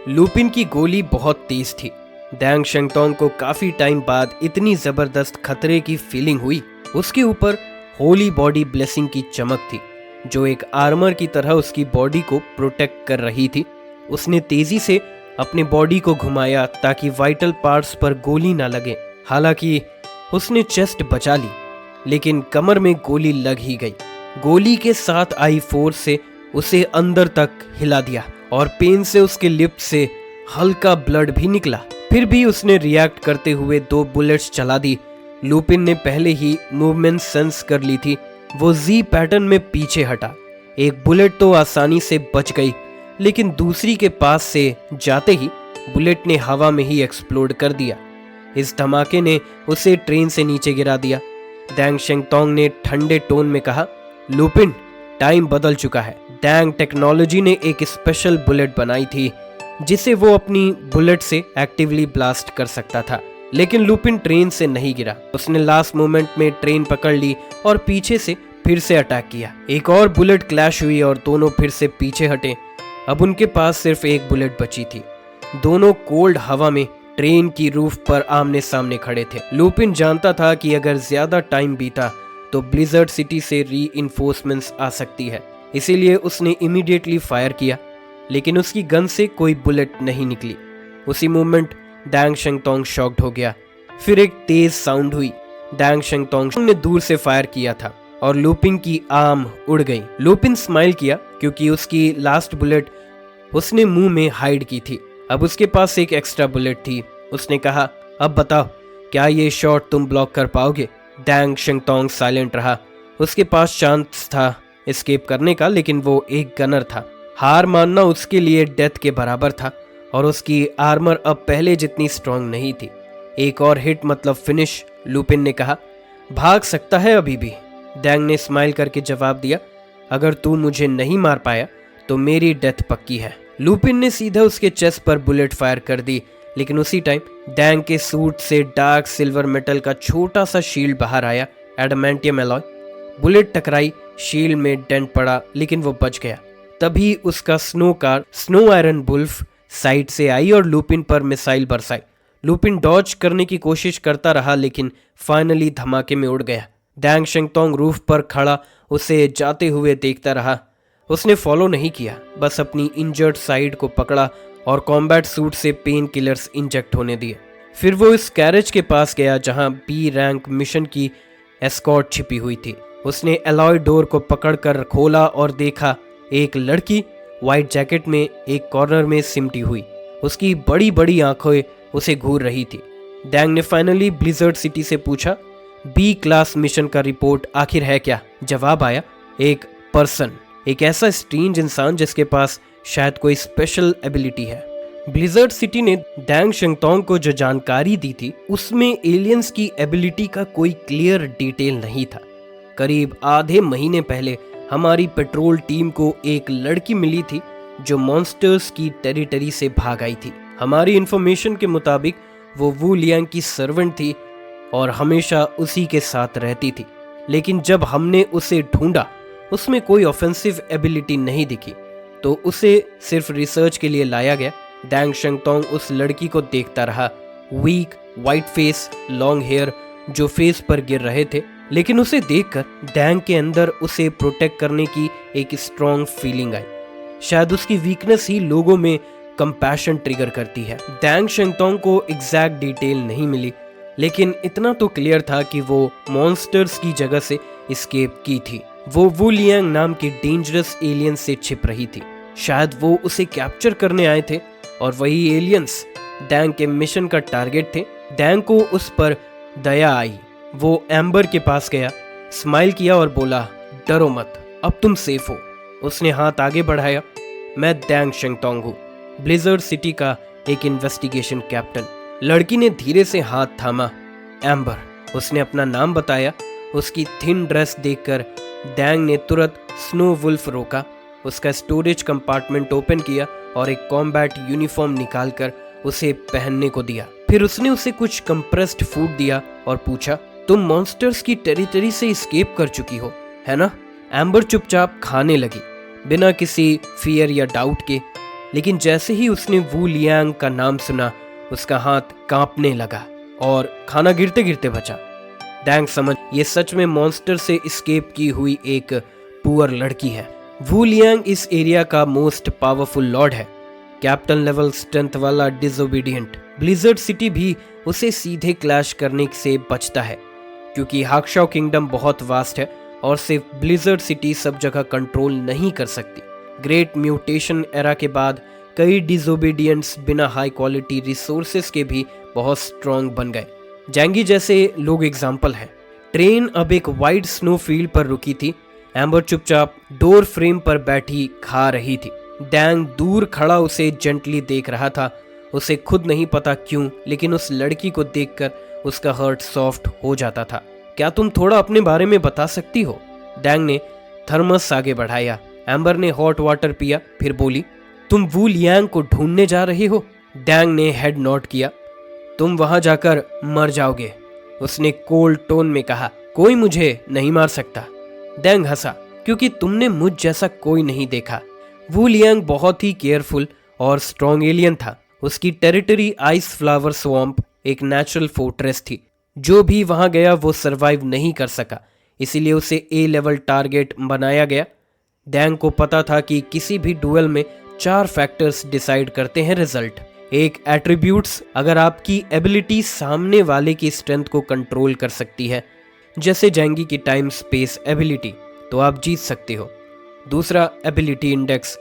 लुपिन की गोली बहुत तेज थी। डैंग शेंगतोंग को काफी टाइम बाद इतनी जबरदस्त खतरे की फीलिंग हुई। उसके ऊपर होली बॉडी ब्लेसिंग की चमक थी, जो एक आर्मर की तरह उसकी बॉडी को प्रोटेक्ट कर रही थी। उसने तेजी से अपनी बॉडी को घुमाया ताकि वाइटल पार्ट्स पर गोली ना लगे। हालांकि उसने चेस्ट बचा ली, लेकिन कमर में गोली लग ही गई। गोली के साथ आई फोर्स से उसे अंदर तक हिला दिया और पेन से उसके लिप से हल्का ब्लड भी निकला। फिर भी उसने रिएक्ट करते हुए 2 बुलेट्स चला दी। लुपिन ने पहले ही मूवमेंट सेंस कर ली थी। वो जी पैटर्न में पीछे हटा। एक बुलेट तो आसानी से बच गई, लेकिन दूसरी के पास से जाते ही बुलेट ने हवा में ही एक्सप्लोड कर दिया। इस धमाके ने उसे ट्रेन से नीचे गिरा दिया। डैंग शेंगतोंग ने ठंडे टोन में कहा, लुपिन, टाइम बदल चुका है। डैंग टेक्नोलॉजी ने एक स्पेशल बुलेट बनाई थी, जिसे वो अपनी बुलेट से एक्टिवली ब्लास्ट कर सकता था, लेकिन लुपिन ट्रेन से नहीं गिरा। उसने लास्ट मोमेंट में ट्रेन पकड़ ली और पीछे से फिर से अटैक किया। एक और बुलेट क्लैश हुई और दोनों फिर से पीछे हटे। अब उनके पास सिर्फ एक बुलेट बची थी। दोनों कोल्ड हवा में ट्रेन की रूफ पर आमने सामने खड़े थे। लुपिन जानता था कि अगर ज्यादा टाइम बीता तो ब्लिजर्ड सिटी से रीइंफोर्समेंट्स आ सकती है, इसीलिए उसने इमीडिएटली फायर किया, लेकिन उसकी गन से कोई बुलेट नहीं निकली। उसी मोमेंट डैंग शेंगतोंग शॉक्ड हो गया। फिर एक तेज साउंड हुई। डैंग शेंगतोंग ने दूर से फायर किया था और लुपिन की आर्म उड़ गई। लुपिन स्माइल किया क्योंकि उसकी लास्ट बुलेट उसने मुंह में हाइड की थी। अब उसके पास एक एक्स्ट्रा बुलेट थी। उसने कहा, अब बताओ, क्या ये शॉट तुम ब्लॉक कर पाओगे? डैंग शेंगतोंग साइलेंट रहा। उसके पास चांस था एस्केप करने का, लेकिन वो एक गनर था। हार मानना उसके लिए डेथ के बराबर था और उसकी आर्मर अब पहले जितनी स्ट्रांग नहीं थी। एक और हिट मतलब फिनिश, लुपिन ने कहा। भाग सकता है अभी भी, डैंग ने स्माइल करके जवाब दिया। अगर तू मुझे नहीं मार पाया तो मेरी डेथ पक्की है। लुपिन ने सीधा उसके चेस्ट पर बुलेट फायर कर दी, लेकिन उसी टाइम डैंग के सूट से डार्क सिल्वर मेटल का छोटा सा शील्ड बाहर आया, एडामेंटियम एलॉय। बुलेट टकराई, शील्ड में डेंट पड़ा, लेकिन वो बच गया। तभी उसका snow car snow iron wolf side से आई और लुपिन पर मिसाइल बरसाई। लुपिन डॉज करने की कोशिश करता रहा, लेकिन फाइनली धमाके में उड़ गया। डैंग शेंगतोंग रूफ पर खड़ा उसे जाते हुए देखता रहा। उसने फॉलो नहीं किया, बस अपनी इंजर्ड साइड को पकड़ा और कॉम्बैट सूट से पेन किलर्स इंजेक्ट होने दिए। फिर वो इस कैरेज के पास गया जहां बी रैंक मिशन की एस्कॉर्ट छिपी हुई थी। उसने एलॉय डोर को पकड़कर खोला और देखा एक लड़की व्हाइट जैकेट में एक कॉर्नर में सिमटी हुई। उसकी बड़ी बड़ी आंखें उसे घूर रही थी। डैंग ने फाइनली ब्लिजर्ड सिटी से पूछा, बी क्लास मिशन का रिपोर्ट आखिर है क्या? जवाब आया, एक पर्सन, एक ऐसा स्ट्रेंज इंसान जिसके पास शायद कोई स्पेशल एबिलिटी है। ब्लिजर्ड सिटी ने डैंग शेंगतोंग को जो जानकारी दी थी उसमें एलियंस की एबिलिटी का कोई क्लियर डिटेल नहीं था। करीब आधे महीने पहले हमारी पेट्रोल टीम को एक लड़की मिली थी जो मॉन्स्टर्स की टेरिटरी से भाग आई थी। हमारी इंफॉर्मेशन के मुताबिक वो वू लियांग की सर्वेंट थी और हमेशा उसी के साथ रहती थी, लेकिन जब हमने उसे ढूंढा उसमें कोई ऑफेंसिव एबिलिटी नहीं दिखी, तो उसे सिर्फ रिसर्च के लिए लाया गया। डैंग शेंगतोंग उस लड़की को देखता रहा, weak white face, long hair जो फेस पर गिर रहे थे, लेकिन उसे देखकर डैंग के अंदर उसे प्रोटेक्ट करने की एक स्ट्रॉन्ग फीलिंग आई। शायद उसकी वीकनेस ही लोगों में कंपैशन ट्रिगर करती है। डैंग शेंगतोंग को एग्जैक्ट डिटेल नहीं मिली, लेकिन इतना तो क्लियर था कि वो मॉन्स्टर्स की जगह से एस्केप की थी। वो वू लियांग नाम के डेंजरस एलियन से छिप रही थी। शायद वो उसे कैप्चर करने आए थे और वही एलियंस डैंग के मिशन का टारगेट थे। डैंग को उस पर दया आई। वो एम्बर के पास गया, स्माइल किया और बोला, डरो मत, अब तुम सेफ हो। उसने हाथ आगे बढ़ाया। मैं डैंग शेंगतोंग हूँ, ब्लिजर्ड सिटी का एक इन्वेस्टिगेशन कैप्टन। लड़की ने धीरे से हाथ थामा। एम्बर, उसने अपना नाम बताया। उसकी थिन ड्रेस देखकर डैंग ने तुरंत स्नो वुल्फ रोका। उसका स्टोरेज कंपार्टमेंट ओपन किया और एक कॉम्बैट यूनिफॉर्म निकालकर उसे पहनने को दिया। फिर उसने उसे कुछ कंप्रेस्ड फूड दिया और पूछा, तुम मॉन्स्टर्स की टेरिटरी से एस्केप कर चुकी हो, है ना? एम्बर चुपचाप खाने लगी, बिना किसी फियर या डाउट के। लेकिन जैसे ही उसने वू लियांग का नाम सुना, उसका हाथ कांपने लगा और खाना गिरते गिरते बचा। डैंग समझ, ये सच में मॉन्स्टर से एस्केप की हुई एक पुअर लड़की है। वू लियांग इस एरिया का मोस्ट पावरफुल लॉर्ड है, कैप्टन लेवल स्ट्रेंथ वाला डिसोबीडिएंट। ब्लिजर्ड सिटी भी उसे सीधे क्लैश करने से बचता है, क्योंकि हाक्शाओ किंगडम बहुत वास्ट है और सिर्फ ब्लिजर्ड सिटी सब जगह कंट्रोल नहीं कर सकती। ग्रेट म्यूटेशन एरा के बाद कई डिसोबीडिएंट्स बिना हाई क्वालिटी रिसोर्सेस के भी बहुत स्ट्रॉन्ग बन गए। जैंगी जैसे लोग एग्जाम्पल है। ट्रेन अब एक वाइड स्नो फील्ड पर रुकी थी। एम्बर चुपचाप डोर फ्रेम पर बैठी खा रही थी। डैंग दूर खड़ा उसे जेंटली देख रहा था। उसे खुद नहीं पता क्यों, लेकिन उस लड़की को देखकर उसका हार्ट सॉफ्ट हो जाता था। क्या तुम थोड़ा अपने बारे में बता सकती हो? डैंग ने थर्मस आगे बढ़ाया। एम्बर ने हॉट वाटर पिया, फिर बोली, तुम वू लियांग को ढूंढने जा रहे हो? डैंग ने हेड नॉट किया। तुम वहां जाकर मर जाओगे, उसने कोल्ड टोन में कहा। कोई मुझे नहीं मार सकता। डैंग हंसा, क्योंकि तुमने मुझ जैसा कोई नहीं देखा। वू लियांग बहुत ही केयरफुल और स्ट्रॉन्ग एलियन था। उसकी टेरिटरी आइस फ्लावर स्वैम्प एक नेचुरल फोर्ट्रेस थी। जो भी वहां गया वो सरवाइव नहीं कर सका, इसीलिए उसे ए लेवल टारगेट बनाया गया। डैंग को पता था कि किसी भी डुएल में 4 फैक्टर्स डिसाइड करते हैं रिजल्ट। एक एट्रीब्यूट्स, अगर आपकी एबिलिटी सामने वाले की स्ट्रेंथ को कंट्रोल कर सकती है, जैसे जैंगी की टाइम स्पेस एबिलिटी, तो आप जीत सकते हो। दूसरा एबिलिटी इंडेक्स,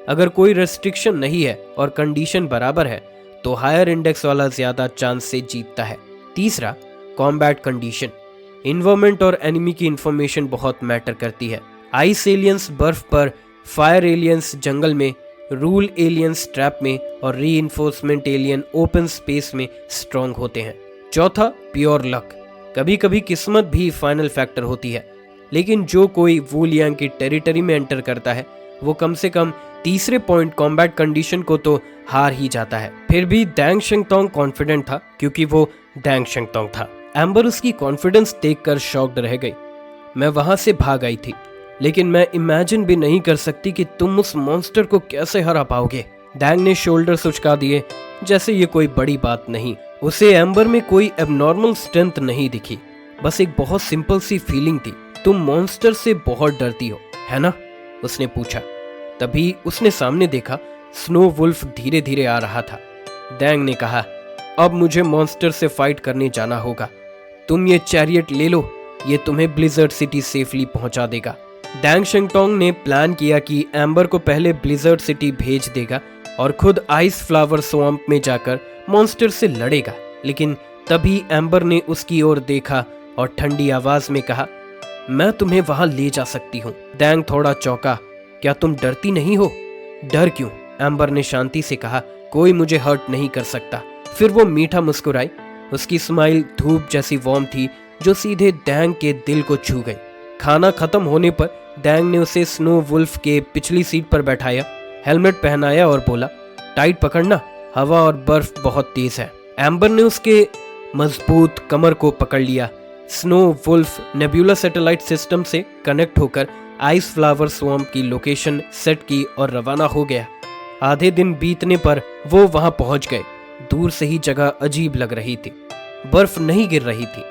अगर कोई रेस्ट्रिक्शन नहीं है और कंडीशन बराबर है तो हायर इंडेक्स वाला ज्यादा चांस से जीतता है। तीसरा कॉम्बैट कंडीशन, इन्वायरमेंट और एनिमी की इंफॉर्मेशन बहुत मैटर करती है। आइस एलियंस बर्फ पर, फायर एलियंस जंगल में, रूल एलियंस ट्रैप में और रीइंफोर्समेंट एलियन ओपन स्पेस में स्ट्रॉन्ग होते हैं। चौथा प्योर लक, कभी कभी किस्मत भी फाइनल फैक्टर होती है, लेकिन जो कोई वू लियांग की टेरिटरी में एंटर करता है वो कम से कम तीसरे पॉइंट कॉम्बैट कंडीशन को तो हार ही जाता है। फिर भी डैंग शिंगतोंग कॉन्फिडेंट था, क्योंकि वो डैंग शिंगतोंग था। एम्बर उसकी कॉन्फिडेंस देखकर शॉक्ड रह गई। मैं वहां से भाग आई थी, लेकिन मैं इमेजिन भी नहीं कर सकती कि तुम उस मॉन्स्टर को कैसे हरा पाओगे। डैंग ने शोल्डर उचका दिए, जैसे ये कोई बड़ी बात नहीं। उसे एम्बर में कोई एबनॉर्मल स्ट्रेंथ नहीं दिखी, बस एक बहुत सिंपल सी फीलिंग थी। तुम मॉन्स्टर से बहुत डरती हो, है ना? उसने पूछा। तभी उसने सामने देखा, स्नो वुल्फ धीरे धीरे आ रहा था। डैंग ने कहा, अब मुझे मॉन्स्टर से फाइट करने जाना होगा। तुम ये चैरियट ले लो, ये तुम्हें ब्लिजर्ड सिटी सेफली पहुंचा देगा। डैंग शिंगतोंग ने प्लान किया कि एम्बर को पहले ब्लिजर्ड सिटी भेज देगा और खुद आइस फ्लावर स्वैम्प में जाकर मॉन्स्टर से लड़ेगा। लेकिन तभी एम्बर ने उसकी ओर देखा और ठंडी आवाज में कहा, मैं तुम्हें वहां ले जा सकती हूँ। डैंग थोड़ा चौंका, क्या तुम डरती नहीं हो? डर क्यों? एम्बर ने शांति से कहा, कोई मुझे हर्ट नहीं कर सकता। फिर वो मीठा मुस्कुराई। उसकी स्माइल धूप जैसी वार्म थी, जो सीधे डैंग के दिल को छू गई। खाना खत्म होने पर डैंग ने उसे स्नो वुल्फ के पिछली सीट पर बैठाया, हेलमेट पहनाया और बोला, टाइट पकड़ना, हवा और बर्फ बहुत तेज है। एम्बर ने उसके मजबूत कमर को पकड़ लिया। Snow wolf nebula satellite system से कनेक्ट होकर आइस फ्लावर स्वैम्प की लोकेशन सेट की और रवाना हो गया। आधे दिन बीतने पर वो वहां पहुंच गए। दूर से ही जगह अजीब लग रही थी। बर्फ नहीं गिर रही थी,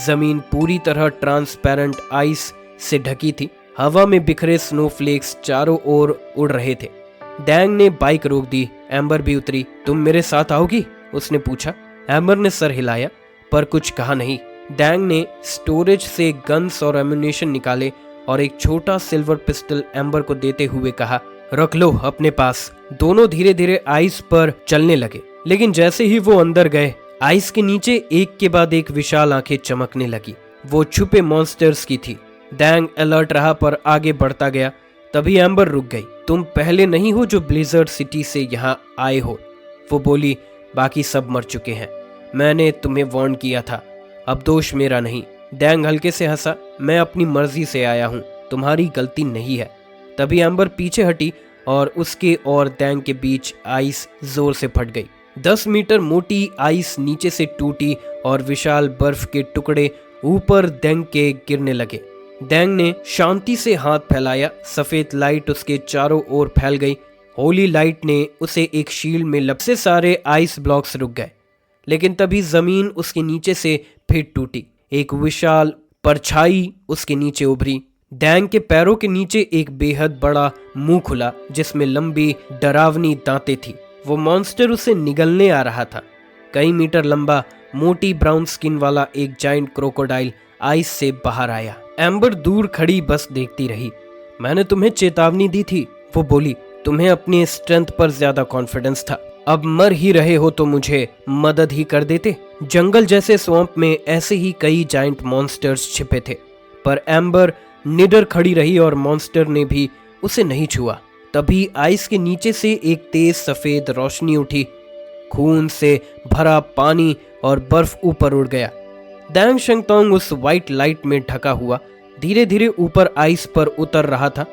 जमीन पूरी तरह ट्रांसपेरेंट आइस से ढकी थी। हवा में बिखरे स्नोफ्लेक्स चारों ओर उड़ रहे थे। डैंग ने बाइक रोक दी। एम्बर भी उतरी। तुम मेरे साथ आओगी? उसने पूछा। एम्बर ने सर हिलाया पर कुछ कहा नहीं। डैंग ने स्टोरेज से गन्स और एम्यूनेशन निकाले और एक छोटा सिल्वर पिस्टल एम्बर को देते हुए कहा, रख लो अपने पास। दोनों धीरे धीरे आइस पर चलने लगे, लेकिन जैसे ही वो अंदर गए, आइस के नीचे एक के बाद एक विशाल आंखें चमकने लगी। वो छुपे मॉन्स्टर्स की थी। डैंग अलर्ट रहा पर आगे बढ़ता गया। तभी एम्बर रुक गई। तुम पहले नहीं हो जो ब्लिजर्ड सिटी से यहाँ आए हो, वो बोली। बाकी सब मर चुके हैं। मैंने तुम्हें वार्न किया था, अब दोष मेरा नहीं। डैंग हल्के से हंसा। मैं अपनी मर्जी से आया हूँ, तुम्हारी गलती नहीं है। तभी एम्बर पीछे हटी और उसके और डैंग के बीच आइस जोर से फट गई। 10 मीटर मोटी आइस नीचे से टूटी और विशाल बर्फ के टुकड़े ऊपर डैंग के गिरने लगे। डैंग ने शांति से हाथ फैलाया। सफेद लाइट उसके चारों ओर फैल गई। होली लाइट ने उसे एक शील्ड में लपसे सारे आइस ब्लॉक्स रुक गए। लेकिन तभी जमीन उसके नीचे से फिर टूटी। एक विशाल परछाई उसके नीचे उभरी। डैंग के पैरों के नीचे एक बेहद बड़ा मुंह खुला, जिसमें लंबी डरावनी दांतें थी। वो मॉन्स्टर उसे निगलने आ रहा था। कई मीटर लंबा, मोटी ब्राउन स्किन वाला एक जाइंट क्रोकोडाइल आइस से बाहर आया। एम्बर दूर खड़ी बस देखती रही। मैंने तुम्हें चेतावनी दी थी, वो बोली। तुम्हें अपनी स्ट्रेंथ पर ज्यादा कॉन्फिडेंस था। अब मर ही रहे हो तो मुझे मदद ही कर देते। जंगल जैसे स्वैम्प में ऐसे ही कई जाइंट मॉन्स्टर्स छिपे थे, पर एम्बर निडर खड़ी रही और मॉन्स्टर ने भी उसे नहीं छुआ। तभी आइस के नीचे से एक तेज सफेद रोशनी उठी। खून से भरा पानी और बर्फ ऊपर उड़ गया। डैंग शिंगतोंग उस व्हाइट लाइट में ढका हुआ धीरे धीरे ऊपर आइस पर उतर रहा था।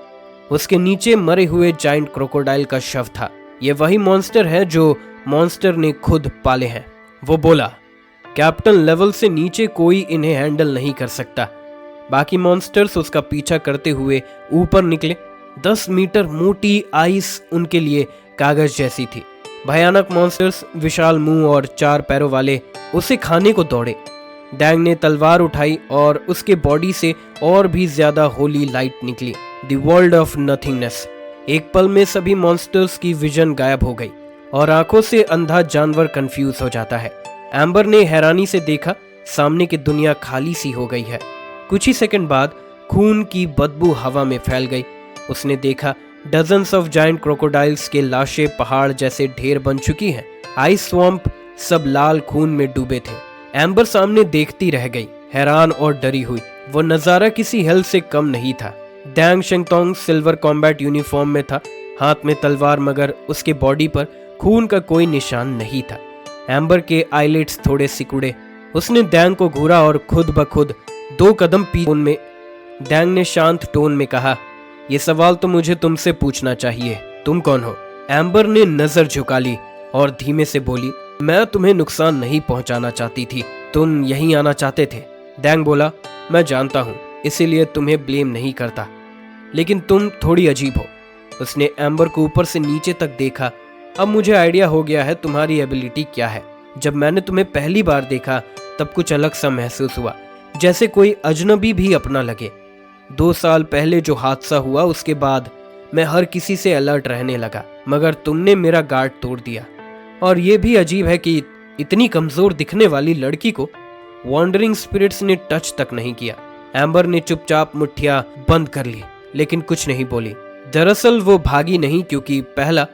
उसके नीचे मरे हुए जाइंट क्रोकोडाइल का शव था। ये वही मॉन्स्टर है जो मॉन्स्टर ने खुद पाले हैं, वो बोला। कैप्टन लेवल से नीचे कोई इन्हें हैंडल नहीं कर सकता। बाकी मॉन्स्टर्स उसका पीछा करते हुए ऊपर निकले। 10 मीटर मोटी आइस उनके लिए कागज जैसी थी। भयानक मॉन्स्टर्स विशाल मुंह और 4 पैरों वाले उसे खाने को दौड़े। डैंग ने तलवार उठाई और उसके बॉडी से और भी ज्यादा होली लाइट निकली। The world of nothingness. एक पल में सभी मॉन्स्टर्स की विजन गायब हो गई और आंखों से अंधा जानवर कंफ्यूज हो जाता है। एम्बर ने हैरानी से देखा, सामने की दुनिया खाली सी हो गई है। कुछ ही सेकंड बाद खून की बदबू हवा में फैल गई। उसने देखा डजन्स ऑफ जायंट क्रोकोडाइल्स के लाशें पहाड़ जैसे ढेर बन चुकी हैं। आइस स्वैम्प सब लाल खून में डूबे थे। एम्बर सामने देखती रह गई, हैरान और डरी हुई। वो नजारा किसी हेल से कम नहीं था। डैंग शेंगतोंग सिल्वर कॉम्बैट यूनिफॉर्म में था, हाथ में तलवार, मगर उसके बॉडी पर खून का कोई निशान नहीं था। एम्बर के आईलिड्स थोड़े सिकुड़े। उसने डैंग को घूरा और खुद ब खुद 2 कदम पीछे में डैंग ने शांत टोन में कहा, ये सवाल तो मुझे तुमसे पूछना चाहिए, तुम कौन हो? एम्बर ने नजर झुका ली और धीमे से बोली, मैं तुम्हें नुकसान नहीं पहुंचाना चाहती थी, तुम यहीं आना चाहते थे। डैंग बोला, मैं जानता हूं, इसीलिए तुम्हें ब्लेम नहीं करता, लेकिन तुम थोड़ी अजीब हो। उसने एम्बर को ऊपर से नीचे तक देखा। अब मुझे आइडिया हो गया है तुम्हारी एबिलिटी क्या है। जब मैंने तुम्हें पहली बार देखा तब कुछ अलग सा महसूस हुआ, जैसे कोई अजनबी भी अपना लगे। 2 साल पहले जो हादसा हुआ उसके बाद मैं हर किसी से अलर्ट रहने लगा, मगर तुमने मेरा गार्ड तोड़ दिया। और ये भी अजीब है कि इतनी कमजोर दिखने वाली लड़की को वॉन्डरिंग स्पिरिट्स ने टच तक नहीं किया। एम्बर ने चुपचाप मुट्ठियां बंद कर ली, लेकिन कुछ नहीं बोली। दरअसल वो भागी नहीं, क्योंकि पहला,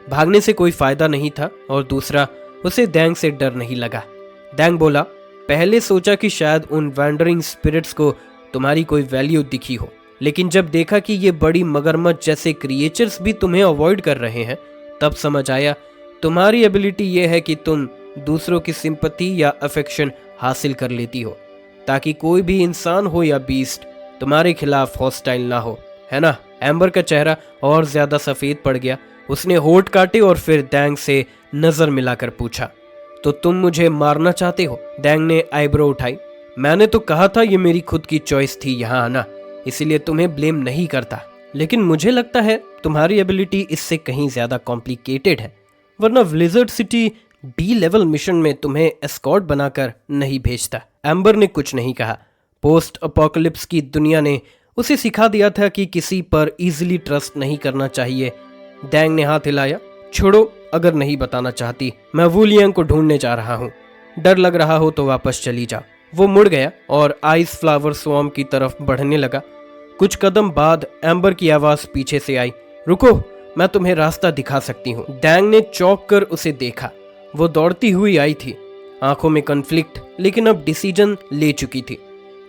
भागने से कोई फायदा नहीं था, और दूसरा, उसे डैंग से डर नहीं लगा। डैंग बोला, पहले सोचा कि शायद उन वैंडरिंग स्पिरिट्स को तुम्हारी कोई वैल्यू दिखी हो, लेकिन जब देखा कि ये बड़ी मगरमच्छ जैसे क्रिएचर्स भी तुम्हें अवॉइड कर रहे हैं, तब समझ आया तुम्हारी एबिलिटी ये है कि तुम दूसरों की सिंपैथी या अफेक्शन हासिल कर लेती हो, ताकि कोई भी इंसान हो या बीस्ट तुम्हारे खिलाफ हॉस्टाइल ना हो, है ना? एम्बर का चेहरा और ज्यादा सफेद पड़ गया। उसने होठ काटे और फिर डैंग से नजर मिलाकर पूछा, तो तुम मुझे मारना चाहते हो? डैंग ने आईब्रो उठाई। मैंने तो कहा था ये मेरी खुद की चॉइस थी यहाँ आना, इसीलिए तुम्हें ब्लेम नहीं करता, लेकिन मुझे लगता है तुम्हारी एबिलिटी इससे कहीं ज्यादा कॉम्प्लिकेटेड है, वरना blizzard city B level mission में तुम्हें एस्कॉर्ट बनाकर नहीं भेजता। एम्बर ने कुछ नहीं कहा। पोस्ट अपोकलिप्स की दुनिया ने उसे सिखा दिया था कि किसी पर इजीली ट्रस्ट नहीं करना चाहिए। डैंग ने हाथ हिलाया, छोड़ो, अगर नहीं बताना चाहती, मैं वू लियांग को ढूंढने जा रहा हूँ। डर लग रहा हो तो वापस चली जा। वो मुड़ गया और आइस फ्लावर स्वैम्प की तरफ बढ़ने लगा। कुछ कदम बाद एम्बर की आवाज पीछे से आई, रुको, मैं तुम्हें रास्ता दिखा सकती हूँ। डैंग ने चौंक कर उसे देखा। वो दौड़ती हुई आई थी, आंखों में कन्फ्लिक्ट, लेकिन अब डिसीजन ले चुकी थी।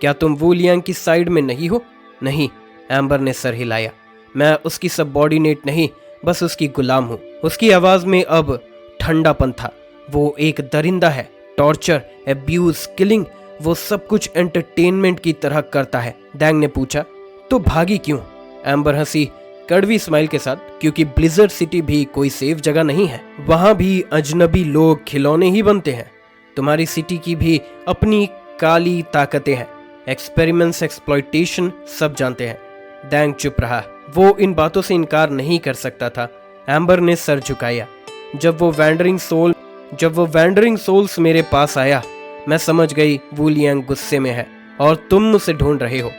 क्या तुम वू लियांग की साइड में नहीं हो? नहीं, एम्बर ने सर हिलाया। मैं उसकी सबऑर्डिनेट नहीं, बस उसकी गुलाम हूँ। उसकी आवाज में अब ठंडापन था। वो एक दरिंदा है। टॉर्चर, एब्यूज, किलिंग, वो सब कुछ एंटरटेनमेंट की तरह करता है। डैंग ने पूछा, तो भागी क्यों? एम्बर हंसी कड़वी स्माइल के साथ, क्योंकि ब्लिज़र्ड सिटी भी कोई सेफ जगह नहीं है। वहां भी अजनबी लोग खिलौने ही बनते हैं। तुम्हारी सिटी की भी अपनी काली ताकतें हैं। एक्सपेरिमेंट्स, एक्सप्लॉयटेशन, सब जानते हैं। डैंग चुप रहा। वो इन बातों से इनकार नहीं कर सकता था। एम्बर ने सर झुकाया। जब वो वैंडरिंग सोल्स मेरे पास आया, मैं समझ गई वू लियांग गुस्से में है और तुम मुझे ढूंढ रहे हो,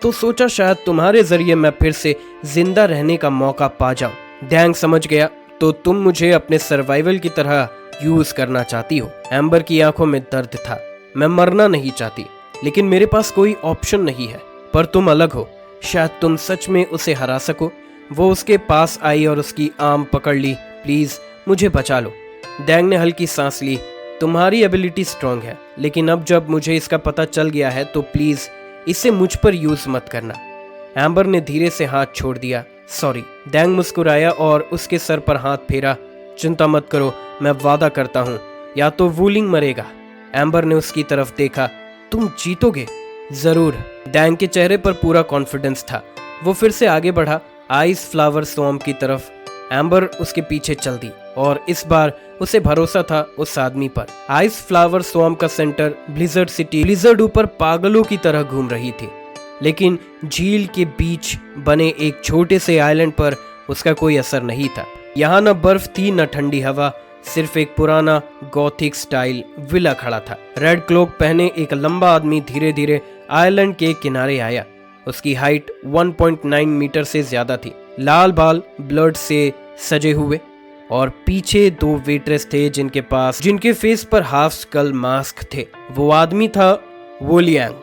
तो सोचा शायद तुम्हारे जरिए मैं फिर से जिंदा रहने का मौका पा जाऊं। डैंग समझ गया, तो तुम मुझे अपने सर्वाइवल की तरह यूज करना चाहती हो। एम्बर की आंखों में दर्द था। मैं मरना नहीं चाहती, लेकिन मेरे पास कोई ऑप्शन नहीं है। पर तुम अलग हो, शायद तुम सच में उसे हरा सको। वो उसके पास आई और उसकी आर्म पकड़ ली। प्लीज मुझे बचा लो। डैंग ने हल्की सांस ली। तुम्हारी एबिलिटी स्ट्रांग है, लेकिन अब जब मुझे इसका पता चल गया है तो प्लीज इसे मुझ पर यूज मत करना। एम्बर ने धीरे से हाथ छोड़ दिया। सॉरी। डैंग मुस्कुराया और उसके सर पर हाथ फेरा। चिंता मत करो, मैं वादा करता हूँ, या तो वूलिंग मरेगा। एम्बर ने उसकी तरफ देखा। तुम जीतोगे? जरूर। डैंग के चेहरे पर पूरा कॉन्फिडेंस था। वो फिर से आगे बढ़ा, आइस फ्लावर स्वैम्प की तरफ। एम्बर उसके पीछे चल दी और इस बार उसे भरोसा था उस आदमी पर। आइस फ्लावर स्वैम्प का सेंटर ब्लिज़र्ड सिटी। ब्लिज़र्ड ऊपर पागलों की तरह घूम रही थी, लेकिन झील के बीच बने एक छोटे से आइलैंड पर उसका कोई असर नहीं था। यहाँ न बर्फ थी, न ठंडी हवा, सिर्फ एक पुराना गॉथिक स्टाइल विला खड़ा था। रेड क्लोक पहने एक लंबा आदमी धीरे धीरे आइलैंड के किनारे आया। उसकी हाइट 1.9 मीटर से ज्यादा थी। लाल बाल ब्लड से सजे हुए और पीछे 2 वेट्रेस थे जिनके फेस पर हाफ स्कल मास्क थे। वो आदमी था वू लियांग,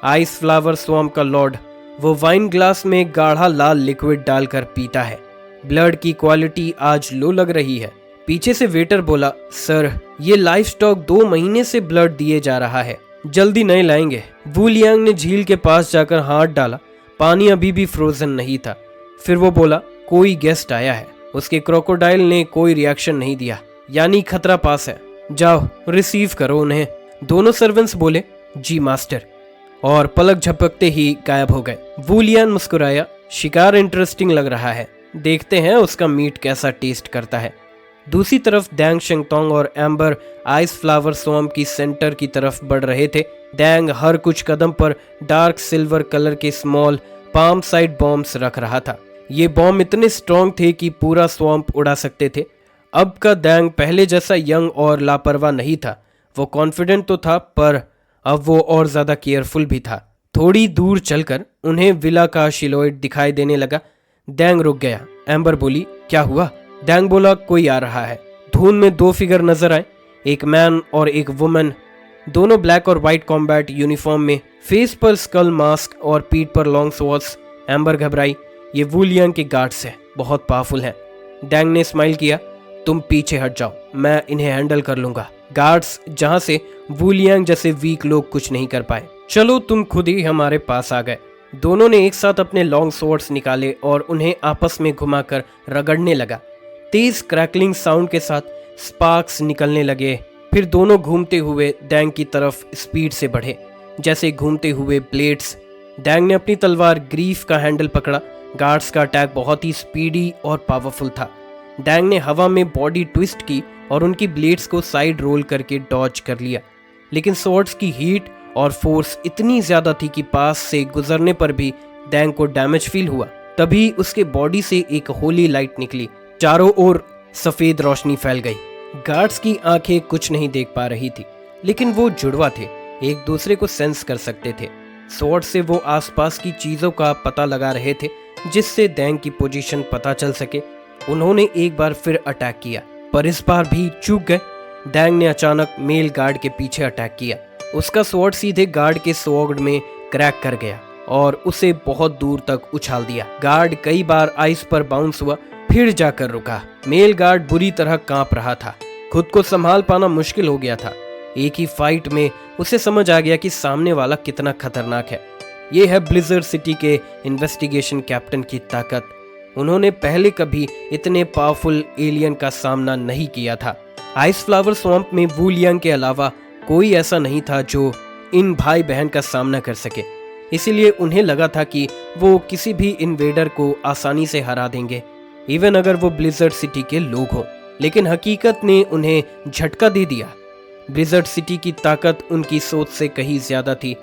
आइस फ्लावर स्वॉम्प का लॉर्ड। वो वाइन ग्लास में गाढ़ा लाल लिक्विड डालकर पीता है। ब्लड की क्वालिटी आज लो लग रही है। पीछे से वेटर बोला, सर ये लाइफ स्टॉक 2 महीने से ब्लड दिए जा रहा है, जल्दी नए लाएंगे। वू लियांग ने झील के पास जाकर हाथ डाला। पानी अभी भी फ्रोजन नहीं था। फिर वो बोला, कोई गेस्ट आया है। उसके क्रोकोडाइल ने कोई रिएक्शन नहीं दिया, यानी खतरा पास है। जाओ रिसीव करो उन्हें। दोनों सर्वेंट्स बोले, जी मास्टर, और पलक झपकते ही गायब हो गए। वू लियांग मुस्कुराया, शिकार इंटरेस्टिंग लग रहा है, देखते हैं उसका मीट कैसा टेस्ट करता है। दूसरी तरफ डैंग शेंगतोंग और एम्बर आइस फ्लावर स्वॉम्प की सेंटर की तरफ बढ़ रहे थे। डैंग हर कुछ कदम पर डार्क सिल्वर कलर के स्मॉल पाम साइड बॉम्ब्स रख रहा था। ये बॉम्ब इतने स्ट्रॉन्ग थे कि पूरा स्वॉम्प उड़ा सकते थे। अब का डैंग पहले जैसा यंग और लापरवाह नहीं था। वो कॉन्फिडेंट तो था, पर अब वो और ज्यादा केयरफुल भी था। थोड़ी दूर चलकर उन्हें विला का शिलोएट दिखाई देने लगा। डैंग रुक गया। एम्बर बोली, क्या हुआ? डैंग बोला, कोई आ रहा है। धुंध में 2 फिगर नजर आए, एक मैन और एक वुमन, दोनों ब्लैक और व्हाइट कॉम्बैट यूनिफॉर्म में, फेस पर स्कल मास्क और पीठ पर लॉन्ग स्वॉर्ड्स। एम्बर घबराई, ये वू लियांग के गार्ड्स हैं, बहुत पावरफुल हैं। डैंग ने स्माइल किया, तुम पीछे हट जाओ, मैं इन्हें हैंडल कर लूंगा। गार्ड्स जहां से वू लियांग जैसे वीक लोग कुछ नहीं कर पाए। चलो तुम खुद ही हमारे पास आ गए। दोनों ने एक साथ अपने लॉन्ग स्वॉर्ड्स निकाले और उन्हें आपस में घुमाकर रगड़ने लगा। तेज क्रैकलिंग साउंड के साथ स्पार्क्स निकलने लगे। फिर दोनों घूमते हुए डैंग की तरफ स्पीड से बढ़े, जैसे घूमते हुए ब्लेड्स। डैंग ने अपनी तलवार ग्रीफ का हैंडल पकड़ा। गार्ड्स का अटैक बहुत ही स्पीडी और पावरफुल था। डैंग ने हवा में बॉडी ट्विस्ट की और उनकी ब्लेड्स को साइड रोल करके डॉज कर लिया। लेकिन स्वॉर्ड्स की हीट और फोर्स इतनी ज्यादा थी कि पास से गुजरने पर भी डैंग को डैमेज फील हुआ। तभी उसके बॉडी से एक होली लाइट निकली। चारों ओर सफेद रोशनी फैल गई। गार्ड्स की आंखें कुछ नहीं देख पा रही थी, लेकिन वो जुड़वा थे, एक दूसरे को सेंस कर सकते थे। स्वॉर्ड से वो आसपास की चीजों का पता लगा रहे थे, जिससे डैंग की पोजीशन पता चल सके। उन्होंने एक बार फिर अटैक किया, पर इस बार भी चूक गए। डैंग ने अचानक मेल गार्ड के पीछे अटैक किया। उसका स्वॉर्ड सीधे गार्ड के स्वॉर्ड में क्रैक कर गया और उसे बहुत दूर तक उछाल दिया। गार्ड कई बार आइस पर बाउंस हुआ, फिर जाकर रुका। मेल गार्ड बुरी तरह कांप रहा था, खुद को संभाल पाना मुश्किल हो गया था। एक ही फाइट में उसे समझ आ गया कि सामने वाला कितना खतरनाक है। ये है ब्लिजर्ड सिटी के इन्वेस्टिगेशन कैप्टन की ताकत। उन्होंने पहले कभी इतने पावरफुल एलियन का सामना नहीं किया था। आइस फ्लावर स्वॉम्प में वू लियांग के अलावा कोई ऐसा नहीं था जो इन भाई बहन का सामना कर सके। इसीलिए उन्हें लगा था कि वो किसी भी इन्वेडर को आसानी से हरा देंगे, इवन अगर वो ब्लिजर्ड सिटी के लोग हों। लेकिन हकीकत ने उन्हें झटका दे दिया। ब्लिजर्ड सिटी की ताकत उनकी सोच से कहीं ज्यादा थी।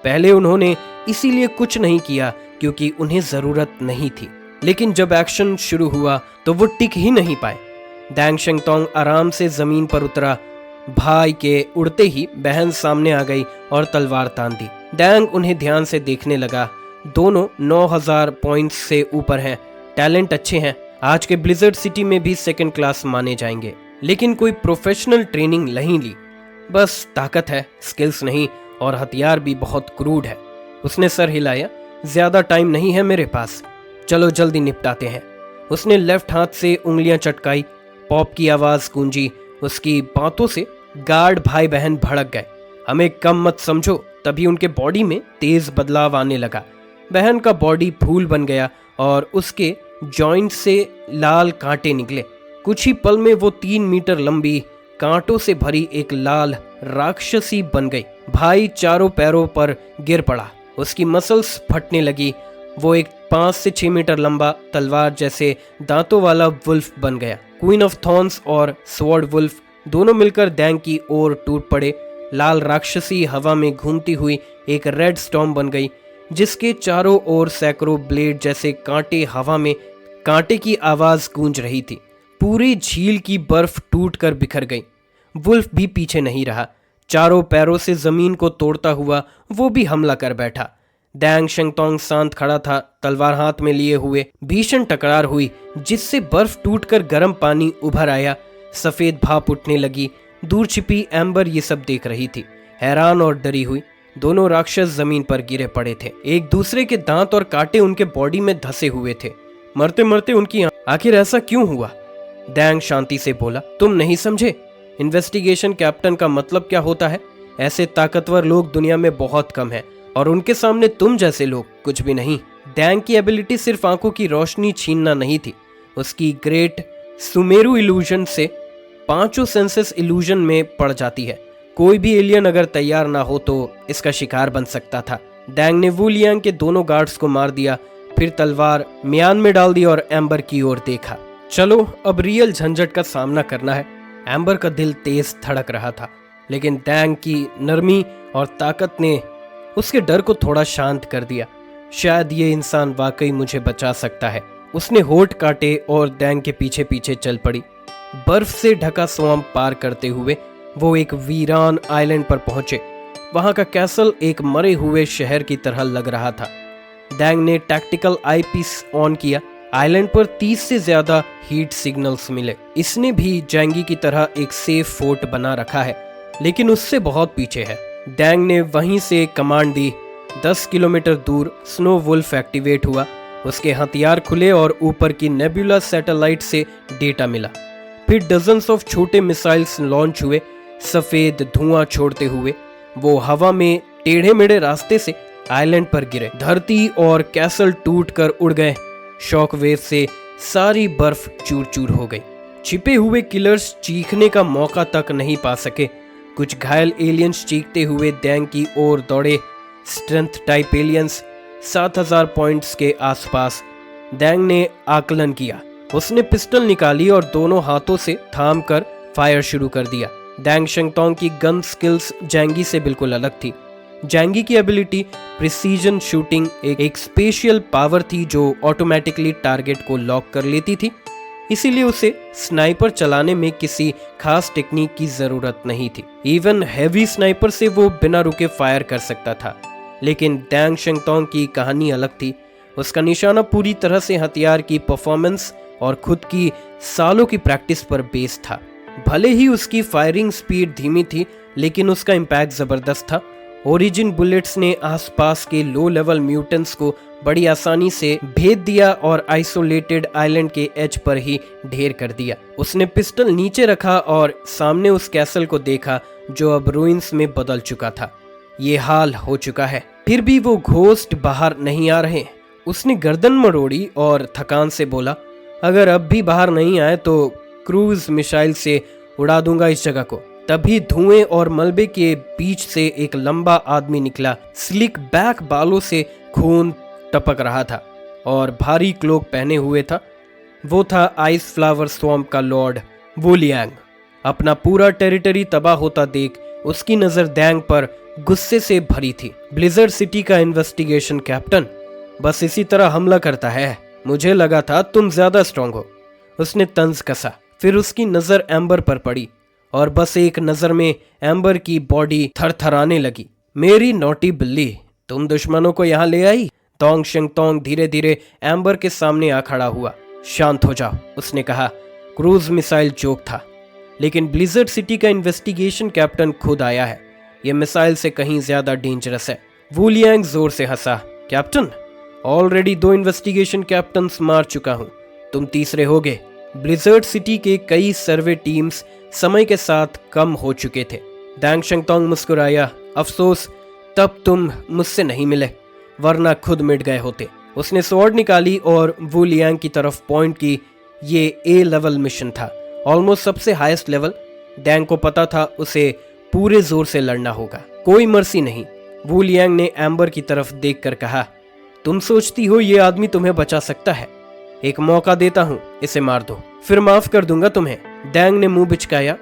पहले उन्होंने इसीलिए कुछ नहीं किया क्योंकि उन्हें जरूरत नहीं थी, लेकिन जब एक्शन शुरू हुआ तो वो टिक ही नहीं पाए। डैंग शेंगतोंग आराम से जमीन पर उतरा। भाई के उड़ते ही बहन सामने आ गई और तलवार तान दी। डैंग उन्हें ध्यान से देखने लगा। दोनों 9000 पॉइंट्स से ऊपर हैं, टैलेंट अच्छे हैं, आज के ब्लिजर्ड सिटी में भी सेकंड क्लास माने जाएंगे। लेकिन कोई प्रोफेशनल ट्रेनिंग नहीं ली, बस ताकत है, स्किल्स नहीं, और हथियार भी बहुत क्रूड है। उसने सर हिलाया, ज्यादा टाइम नहीं है मेरे पास, चलो जल्दी निपटाते हैं। उसने लेफ्ट हाथ से उंगलियां चटकाई। पॉप की आवाज गूंजी। उसकी बातों से गार्ड भाई बहन भड़क गए। हमें कम मत समझो। तभी उनके बॉडी में तेज बदलाव आने लगा। बहन का बॉडी फूल बन गया और उसके जॉइंट से लाल कांटे निकले। कुछ ही पल में वो 3 मीटर लंबी कांटों से भरी एक लाल राक्षसी बन गई। भाई चारों पैरों पर गिर पड़ा। उसकी मसल्स फटने लगी। वो एक 5 से 6 मीटर लंबा तलवार जैसे दांतों वाला वुल्फ बन गया। क्वीन ऑफ थॉर्न्स और स्वॉर्ड वुल्फ दोनों मिलकर डैंग की ओर टूट पड़े। लाल राक्षसी हवा में घूमती हुई एक रेड स्टॉर्म बन गई, जिसके चारों ओर सैकड़ों ब्लेड जैसे कांटे हवा में, कांटे की आवाज गूंज रही थी। पूरी झील की बर्फ टूटकर बिखर गई। वुल्फ भी पीछे नहीं रहा, चारों पैरों से जमीन को तोड़ता हुआ वो भी हमला कर बैठा। डैंग शंगतोंग शांत खड़ा था, तलवार हाथ में लिए हुए। भीषण टकरार हुई जिससे बर्फ टूटकर गर्म पानी उभर आया, सफेद भाप उठने लगी। दूर छिपी एम्बर ये सब देख रही थी, हैरान और डरी हुई। दोनों राक्षस जमीन पर गिरे पड़े थे, एक दूसरे के दांत और कांटे उनके बॉडी में धसे हुए थे। मरते मरते उनकी आखिर ऐसा क्यों हुआ? डैंग शांति से बोला, तुम नहीं समझे? इन्वेस्टिगेशन कैप्टन का मतलब क्या होता है? ऐसे ताकतवर लोग दुनिया में बहुत कम हैं और उनके सामने तुम जैसे लोग कुछ भी नहीं। डैंग की एबिलिटी सिर्फ आंखों की रोशनी छीनना नहीं थी, उसकी ग्रेट सुमेरु इल्यूजन से पांचों सेंसेस इल्यूजन में पड़ जाती है। कोई भी एलियन अगर तैयार ना हो तो इसका शिकार बन सकता था। डैंग ने वू लियांग के दोनों गार्ड्स को मार दिया, फिर तलवार म्यान में डाल दी और एम्बर की ओर देखा। चलो अब रियल झंझट का सामना करना है। एम्बर का दिल तेज धड़क रहा था, लेकिन डैंग की नरमी और ताकत ने उसके डर को थोड़ा शांत कर दिया। शायद ये इंसान वाकई मुझे बचा सकता है। उसने होठ काटे और डैंग के पीछे पीछे चल पड़ी। बर्फ से ढका स्वैम्प पार करते हुए वो एक वीरान आइलैंड पर पहुंचे। वहां का कैसल एक मरे हुए शहर की तरह लग रहा था। डैंग ने टैक्टिकल आईपीस ऑन किया। आइलैंड पर 30 से ज्यादा हीट सिग्नल्स मिले। इसने भी जैंगी की तरह एक सेफ फोर्ट बना रखा है, लेकिन उससे बहुत पीछे है। डैंग ने वहीं से कमांड दी। 10 किलोमीटर दूर स्नो वुल्फ एक्टिवेट हुआ। उसके हथियार खुले और ऊपर की नेबुला सैटेलाइट से डेटा मिला। फिर डजन्स ऑफ छोटे मिसाइल्स लॉन्च हुए, सफेद धुआं छोड़ते हुए। वो हवा में टेढ़े मेढ़े रास्ते से आइलैंड पर गिरे। धरती और कैसल टूटकर उड़ गए। शॉक वेव से सारी बर्फ चूर चूर हो गई। छिपे हुए किलर्स चीखने का मौका तक नहीं पा सके। कुछ घायल एलियंस चीखते हुए डैंग की ओर दौड़े। स्ट्रेंथ टाइप एलियंस 7000 पॉइंट्स के आसपास। डैंग ने आकलन किया। उसने पिस्टल निकाली और दोनों हाथों से थाम कर फायर शुरू कर दिया। डैंग शंगतोंग की गन स्किल्स जैंगी से बिल्कुल अलग थी। जैंगी की एबिलिटी प्रिसीजन शूटिंग एक स्पेशल पावर थी जो ऑटोमेटिकली टारगेट को लॉक कर लेती थी। इसीलिए उसे स्नाइपर चलाने में किसी खास टेक्निक की जरूरत नहीं थी। इवन हैवी स्नाइपर से वो बिना रुके फायर कर सकता था। लेकिन डैंग शंगतोंग की कहानी अलग थी। उसका निशाना पूरी तरह से हथियार की परफॉर्मेंस और खुद की सालों की प्रैक्टिस पर बेस्ड था। भले ही उसकी फायरिंग स्पीड धीमी थी, लेकिन उसका इम्पैक्ट जबरदस्त था। ओरिजिन बुलेट्स ने आसपास के लो लेवल म्यूटेंट्स को बड़ी आसानी से भेद दिया और आइसोलेटेड आइलैंड के एज पर ही ढेर कर दिया। उसने पिस्टल नीचे रखा और सामने उस कैसल को देखा जो अब रूइंस में बदल चुका था। ये हाल हो चुका है, फिर भी वो घोस्ट बाहर नहीं आ रहे। उसने गर्दन मरोड़ी और थकान से बोला, अगर अब भी बाहर नहीं आए तो क्रूज मिसाइल से उड़ा दूंगा इस जगह को। तभी धुएं और मलबे के बीच से एक लंबा आदमी निकला। स्लिक बैक बालों से खून टपक रहा था और भारी क्लोक पहने हुए था। वो था आइस फ्लावर स्वैम्प का लॉर्ड वू लियांग। अपना पूरा टेरिटरी तबाह होता देख उसकी नजर डैंग पर गुस्से से भरी थी। ब्लिजर्ड सिटी का इन्वेस्टिगेशन कैप्टन बस इसी तरह हमला करता है। मुझे लगा था तुम ज्यादा स्ट्रांग हो। उसने तंज कसा। फिर उसकी नजर एम्बर पर पड़ी और बस एक नजर में एम्बर की बॉडी थरथराने लगी। मेरी नोटी बिल्ली, तुम दुश्मनों को यहाँ ले आई। तोंग शंगतोंग धीरे धीरे एम्बर के सामने आ खड़ा हुआ। शांत हो जाओ, उसने कहा। क्रूज मिसाइल जोक था, लेकिन ब्लिजर्ड सिटी का इन्वेस्टिगेशन कैप्टन खुद आया है। यह मिसाइल से कहीं ज्यादा डेंजरस है। वू लियांग जोर से हंसा। कैप्टन, ऑलरेडी 2 इन्वेस्टिगेशन कैप्टन्स मार चुका हूं, तुम तीसरे होगे। ब्लिजर्ड सिटी के कई सर्वे टीम्स समय के साथ कम हो चुके थे। डैंग शंगतोंग मुस्कुराया। अफसोस तब तुम मुझसे नहीं मिले, वरना खुद मिट गए होते। उसने स्वॉर्ड निकाली और वू लियांग की तरफ पॉइंट की। ये ए लेवल मिशन था, ऑलमोस्ट सबसे हाईएस्ट लेवल। डैंग को पता था उसे पूरे जोर से लड़ना होगा, कोई मर्सी नहीं। वू लियांग ने एम्बर की तरफ देखकर कहा, तुम सोचती हो ये आदमी तुम्हें बचा सकता है? एक मौका देता हूं, इसे मार दो, फिर माफ कर दूंगा तुम्हें। डैंग ने मुंह बिचकाया।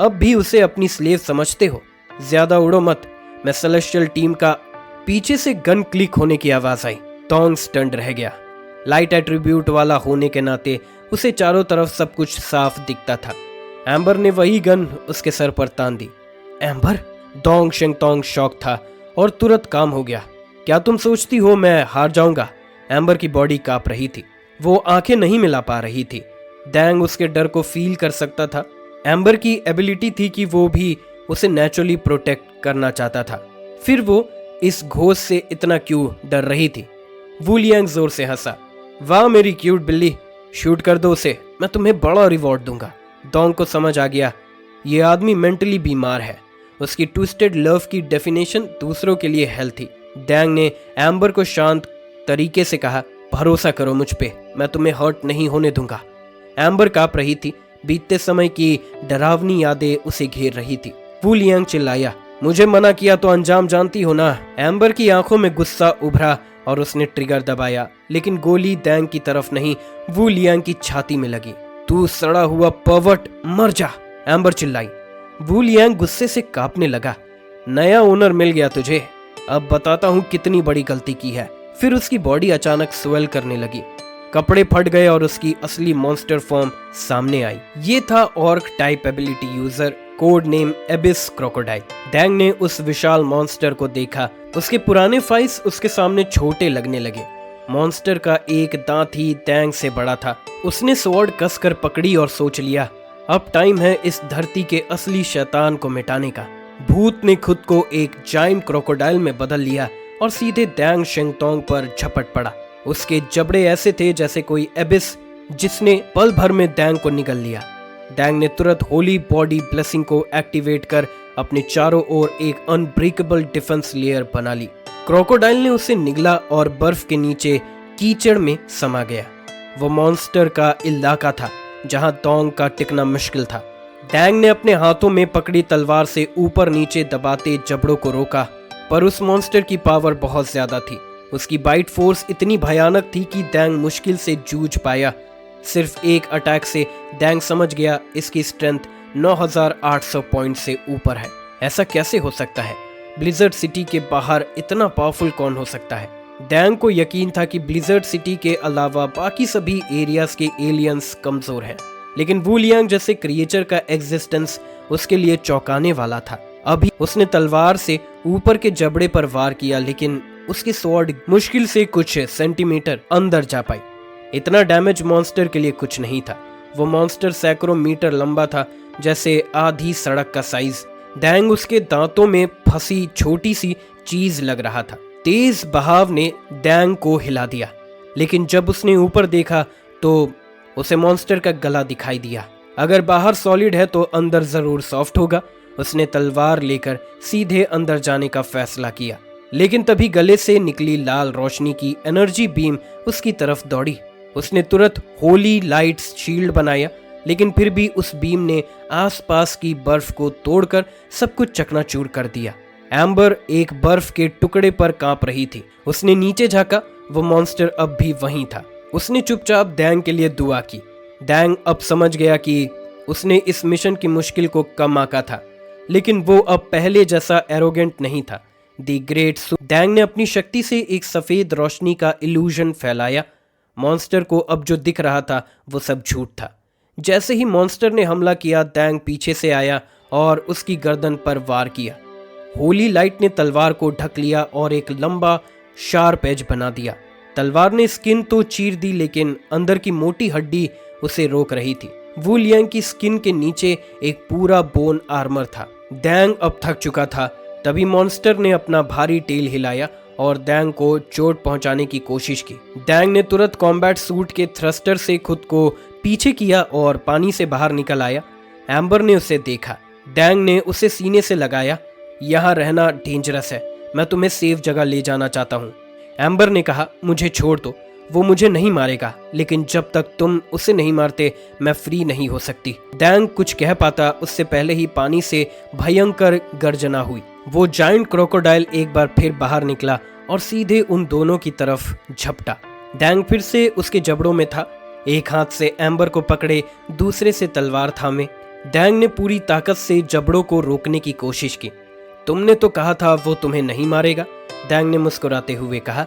अब भी उसे अपनी स्लेव समझते हो? ज्यादा उड़ो मत, मैं सेलेस्टियल टीम का। पीछे से गन क्लिक होने की आवाज आई। तोंग स्टन्ड रह गया। लाइट एट्रीब्यूट वाला होने के नाते उसे चारों तरफ सब कुछ साफ दिखता था। एम्बर ने वही गन उसके सर पर तान दी। एम्बर? डोंग शेंगतोंग शॉक था और तुरंत काम हो गया। क्या तुम सोचती हो मैं हार जाऊंगा? एम्बर की बॉडी कांप रही थी, वो आंखें नहीं मिला पा रही थी। डैंग उसके डर को फील कर सकता था। एम्बर की एबिलिटी थी कि वो भी उसे नेचुरली प्रोटेक्ट करना चाहता था, फिर वो इस घोष से इतना क्यों डर रही थी? वू लियांग जोर से हंसा। वाह मेरी क्यूट बिल्ली, शूट कर दो उसे, मैं तुम्हें बड़ा रिवॉर्ड दूंगा। डोंग को समझ आ गया ये आदमी मेंटली बीमार है। उसकी ट्विस्टेड लव की डेफिनेशन दूसरों के लिए हेल्थ थी। डैंग ने एम्बर को शांत तरीके से कहा, भरोसा करो मुझ पे, मैं तुम्हें हर्ट नहीं होने दूंगा। एम्बर कांप रही थी, बीतते समय की डरावनी यादें उसे घेर रही थी। वू लियांग चिल्लाया, मुझे मना किया तो अंजाम जानती हो ना? एम्बर की आंखों में गुस्सा उभरा और उसने ट्रिगर दबाया, लेकिन गोली डैंग की तरफ नहीं, वू लियांग की छाती में लगी। तू सड़ा हुआ पर्वट, मर जा, एम्बर चिल्लाई। वू लियांग गुस्से से कांपने लगा। नया ओनर मिल गया तुझे, अब बताता हूँ कितनी बड़ी गलती की है। फिर उसकी बॉडी अचानक स्वेल करने लगी, कपड़े फट गए और उसकी असली मॉन्स्टर फॉर्म सामने आई। ये था orc type ability user, code name abyss crocodile. Dang ने उस विशाल मॉन्स्टर को देखा, उसके पुराने फाइल्स उसके सामने छोटे लगने लगे। मॉन्स्टर का एक दांत ही डैंग से बड़ा था। उसने स्वॉर्ड कसकर पकड़ी और सोच लिया, अब टाइम है इस धरती के असली शैतान को मिटाने का। भूत ने खुद को एक जायंट क्रोकोडाइल में बदल लिया और सीधे डैंग शेंगतोंग पर झपट पड़ा। उसके जबड़े ऐसे थे जैसे कोई एबिस जिसने पल भर में डैंग को निगल लिया। डैंग ने तुरंत होली बॉडी ब्लेसिंग को एक्टिवेट कर अपने चारों ओर एक अनब्रेकेबल डिफेंस लेयर बना ली। क्रोकोडाइल ने उसे निगला और बर्फ के नीचे कीचड़ में समा गया। वो मॉन्स्टर का इलाका था जहां तोंग का टिकना मुश्किल था। डैंग ने अपने हाथों में पकड़ी तलवार से ऊपर नीचे दबाते जबड़ों को रोका, पर उस मॉन्स्टर की पावर बहुत ज्यादा थी। उसकी बाइट फोर्स इतनी भयानक थी कि डैंग मुश्किल से जूझ पाया। सिर्फ एक अटैक से डैंग समझ गया इसकी स्ट्रेंथ 9800 पॉइंट से ऊपर है। ऐसा कैसे हो सकता है? ब्लिजर्ड सिटी के बाहर इतना पावरफुल कौन हो सकता है? डैंग को यकीन था कि ब्लिजर्ड सिटी के अलावा बाकी सभी एरियाज के एलियंस कमजोर हैं, लेकिन वू लियांग जैसे क्रिएचर का एग्जिस्टेंस उसके लिए चौंकाने वाला था। अभी उसने तलवार से ऊपर के जबड़े पर वार किया, लेकिन उसकी स्वॉर्ड मुश्किल से कुछ सेंटीमीटर अंदर जा पाई। इतना डैमेज मॉन्स्टर के लिए कुछ नहीं था। वो मॉन्स्टर सैकड़ों मीटर लंबा था, जैसे आधी सड़क का साइज। डैंग उसके दांतों में फंसी छोटी सी चीज लग रहा था। तेज बहाव ने डैंग को हिला दिया, लेकिन जब उसने ऊपर देखा तो उसे मॉन्स्टर का गला दिखाई दिया। अगर बाहर सॉलिड है तो अंदर जरूर सॉफ्ट होगा। उसने तलवार लेकर सीधे अंदर जाने का फैसला किया, लेकिन तभी गले से निकली लाल रोशनी की एनर्जी बीम उसकी तरफ दौड़ी। उसने तुरंत होली लाइट्स शील्ड बनाया, लेकिन फिर भी उस बीम ने आसपास की बर्फ को तोड़कर सब कुछ चकनाचूर कर दिया। एम्बर एक बर्फ के टुकड़े पर कांप रही थी। उसने नीचे झांका, वो मॉन्स्टर अब भी वहीं था। उसने चुपचाप डैंग के लिए दुआ की। डैंग अब समझ गया कि उसने इस मिशन की मुश्किल को कम आंका था, लेकिन वो अब पहले जैसा एरोगेंट नहीं था। दी ग्रेट डैंग ने अपनी शक्ति से एक सफेद रोशनी का इल्यूजन फैलाया। मॉन्स्टर को अब जो दिख रहा था वो सब झूठ था। जैसे ही मॉन्स्टर ने हमला किया, डैंग पीछे से आया और उसकी गर्दन पर वार किया। होली लाइट ने तलवार को ढक लिया और एक लंबा शार्प एज बना दिया। तलवार ने स्किन तो चीर दी, लेकिन अंदर की मोटी हड्डी उसे रोक रही थी। वू लियांग की स्किन के नीचे एक पूरा बोन आर्मर था। डैंग अब थक चुका था। तभी मॉन्स्टर ने अपना भारी टेल हिलाया और डैंग को चोट पहुंचाने की कोशिश की। डैंग ने तुरंत कॉम्बैट सूट के थ्रस्टर से खुद को पीछे किया और पानी से बाहर निकल आया। एम्बर ने उसे देखा। डैंग ने उसे सीने से लगाया। यहाँ रहना डेंजरस है, मैं तुम्हें सेफ जगह ले जाना चाहता हूँ। एम्बर ने कहा, मुझे छोड़ दो, वो मुझे नहीं मारेगा, लेकिन जब तक तुम उसे नहीं मारते मैं फ्री नहीं हो सकती। डैंग कुछ कह पाता उससे पहले ही पानी से भयंकर गर्जना हुई। वो जायंट क्रोकोडाइल एक बार फिर बाहर निकला और सीधे उन दोनों की तरफ झपटा। डैंग फिर से उसके जबड़ों में था। एक हाथ से एम्बर को पकड़े, दूसरे से तलवार थामे। डैंग ने पूरी ताकत से जबड़ों को रोकने की कोशिश की। तुमने तो कहा था वो तुम्हें नहीं मारेगा, डैंग ने मुस्कुराते हुए कहा,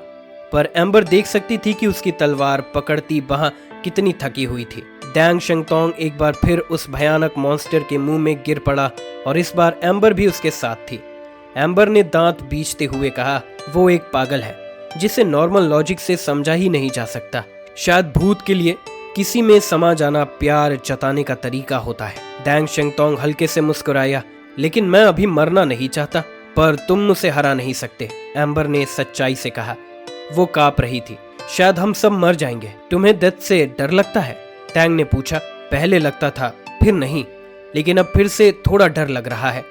पर एम्बर देख सकती थी कि उसकी तलवार पकड़ती बाह कितनी थकी हुई थी। डैंग शंगतोंग एक बार फिर उस भयानक मॉन्स्टर के मुंह में गिर पड़ा और इस बार एम्बर भी उसके साथ थी। एम्बर ने दांत बींचते हुए कहा, वो एक पागल है जिसे नॉर्मल लॉजिक से समझा ही नहीं जा सकता। शायद भूत के लिए किसी में समा जाना प्यार जताने का तरीका होता है। डैंग शंगतोंग हल्के से मुस्कुराया, लेकिन मैं अभी मरना नहीं चाहता, पर तुम मुझे हरा नहीं सकते, एम्बर ने सच्चाई से कहा। वो कांप रही थी। शायद हम सब मर जाएंगे। तुम्हें डेथ से डर लगता है? डैंग ने पूछा। पहले लगता था, फिर नहीं, लेकिन अब फिर से थोड़ा डर लग रहा है।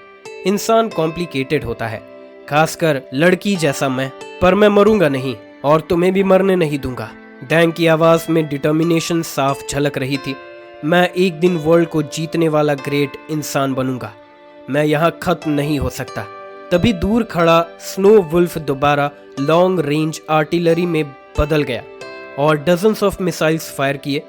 इंसान कॉम्प्लिकेटेड होता है, खासकर लड़की जैसा मैं, पर मैं मरूंगा नहीं और तुम्हें भी मरने नहीं दूंगा। डैंग की आवाज में डिटर्मिनेशन साफ झलक रही थी। मैं एक दिन वर्ल्ड को जीतने वाला ग्रेट इंसान बनूंगा। मैं यहाँ खत्म नहीं हो सकता। तभी दूर खड़ा स्नो वुल्फ दोबारा लॉन्ग रेंज आर्टिलरी में बदल गया और डजन्स ऑफ मिसाइल्स फायर किए।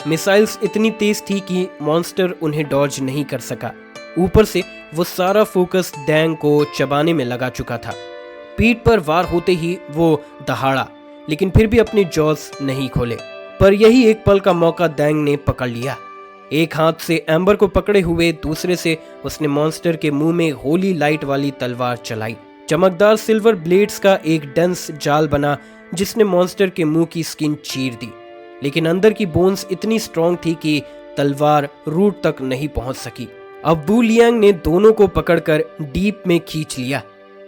मिसाइल्स इतनी तेज थी कि मॉन्स्टर उन्हें डॉज नहीं कर सका। ऊपर से वो सारा फोकस डैंग को चबाने में लगा चुका था। पीठ पर वार होते ही वो दहाड़ा, लेकिन फिर भी अपनी जॉस नहीं खोले। पर यही एक पल का मौका डैंग ने पकड़ लिया। एक हाथ से एम्बर को पकड़े हुए दूसरे से उसने मॉन्स्टर के मुंह में होली लाइट वाली तलवार चलाई। चमकदार सिल्वर ब्लेड्स का एक डेंस जाल बना जिसने मॉन्स्टर के मुंह की स्किन चीर दी, लेकिन अंदर की बोन्स इतनी स्ट्रॉन्ग थी कि तलवार रूट तक नहीं पहुंच सकी। अब वू लियांग ने दोनों को पकड़कर डीप में खींच लिया,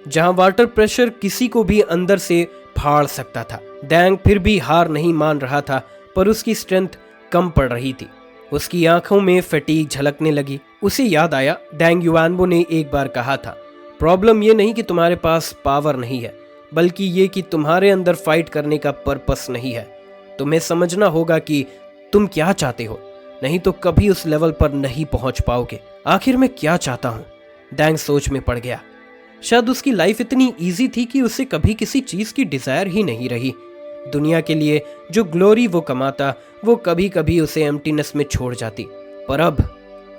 जहां वाटर प्रेशर किसी को भी अंदर से फाड़ सकता था। डैंग फिर भी हार नहीं मान रहा था, पर उसकी स्ट्रेंथ कम पड़ रही थी। उसकी आंखों में फटीग झलकने लगी। उसे याद आया, डैंग युआनबो ने एक बार कहा था, प्रॉब्लम ये नहीं कि तुम्हारे पास पावर नहीं है, बल्कि ये कि तुम्हारे अंदर फाइट करने का पर्पस नहीं है। तुम्हें समझना होगा कि तुम क्या चाहते हो, नहीं तो कभी उस लेवल पर नहीं पहुंच पाओगे। आखिर मैं क्या चाहता हूँ? डैंग सोच में पड़ गया। शायद उसकी लाइफ इतनी इजी थी कि उसे कभी किसी चीज की डिजायर ही नहीं रही। दुनिया के लिए जो ग्लोरी वो कमाता, वो कभी कभी उसे एम्प्टीनेस में छोड़ जाती। पर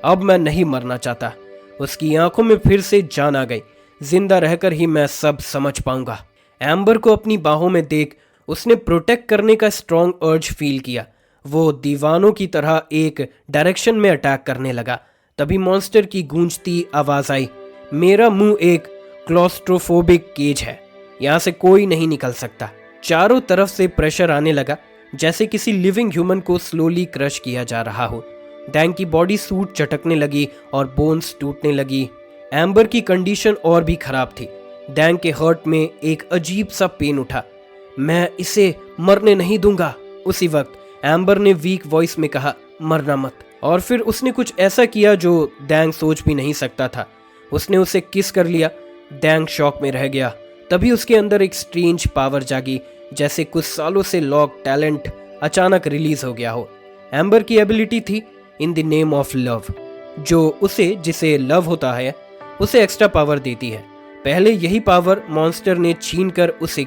अब मैं नहीं मरना चाहता। उसकी आंखों में फिर से जान आ गई। जिंदा रहकर ही मैं सब समझ पाऊंगा। एम्बर को अपनी बाहों में देख उसने प्रोटेक्ट करने का स्ट्रॉन्ग अर्ज फील किया। वो दीवानों की तरह एक डायरेक्शन में अटैक करने लगा। तभी मॉन्स्टर की गूंजती आवाज आई, मेरा मुंह एक क्लॉस्ट्रोफोबिक केज है, यहाँ से कोई नहीं निकल सकता। चारों तरफ से प्रेशर आने लगा, जैसे किसी लिविंग ह्यूमन को स्लोली क्रश किया जा रहा हो। डैंग की बॉडी सूट चटकने लगी और बोन्स टूटने लगी। एम्बर की कंडीशन और भी खराब थी। डैंग के हार्ट में एक अजीब सा पेन उठा। मैं इसे मरने नहीं दूंगा। उसी वक्त एम्बर ने वीक वॉइस में कहा, मरना मत। और फिर उसने कुछ ऐसा किया जो डैंग सोच भी नहीं सकता था। उसने उसे किस कर लिया। डैंग शॉक में रह गया। तभी उसके अंदर एक स्ट्रेंज पावर जागी, जैसे कुछ सालों से लॉक टैलेंट अचानक रिलीज हो गया हो। एम्बर की एबिलिटी थी in the name of love, जो उसे, जिसे लव होता है, उसे एक्स्ट्रा पावर देती है। पहले यही पावर मॉन्स्टर ने छीन कर उसे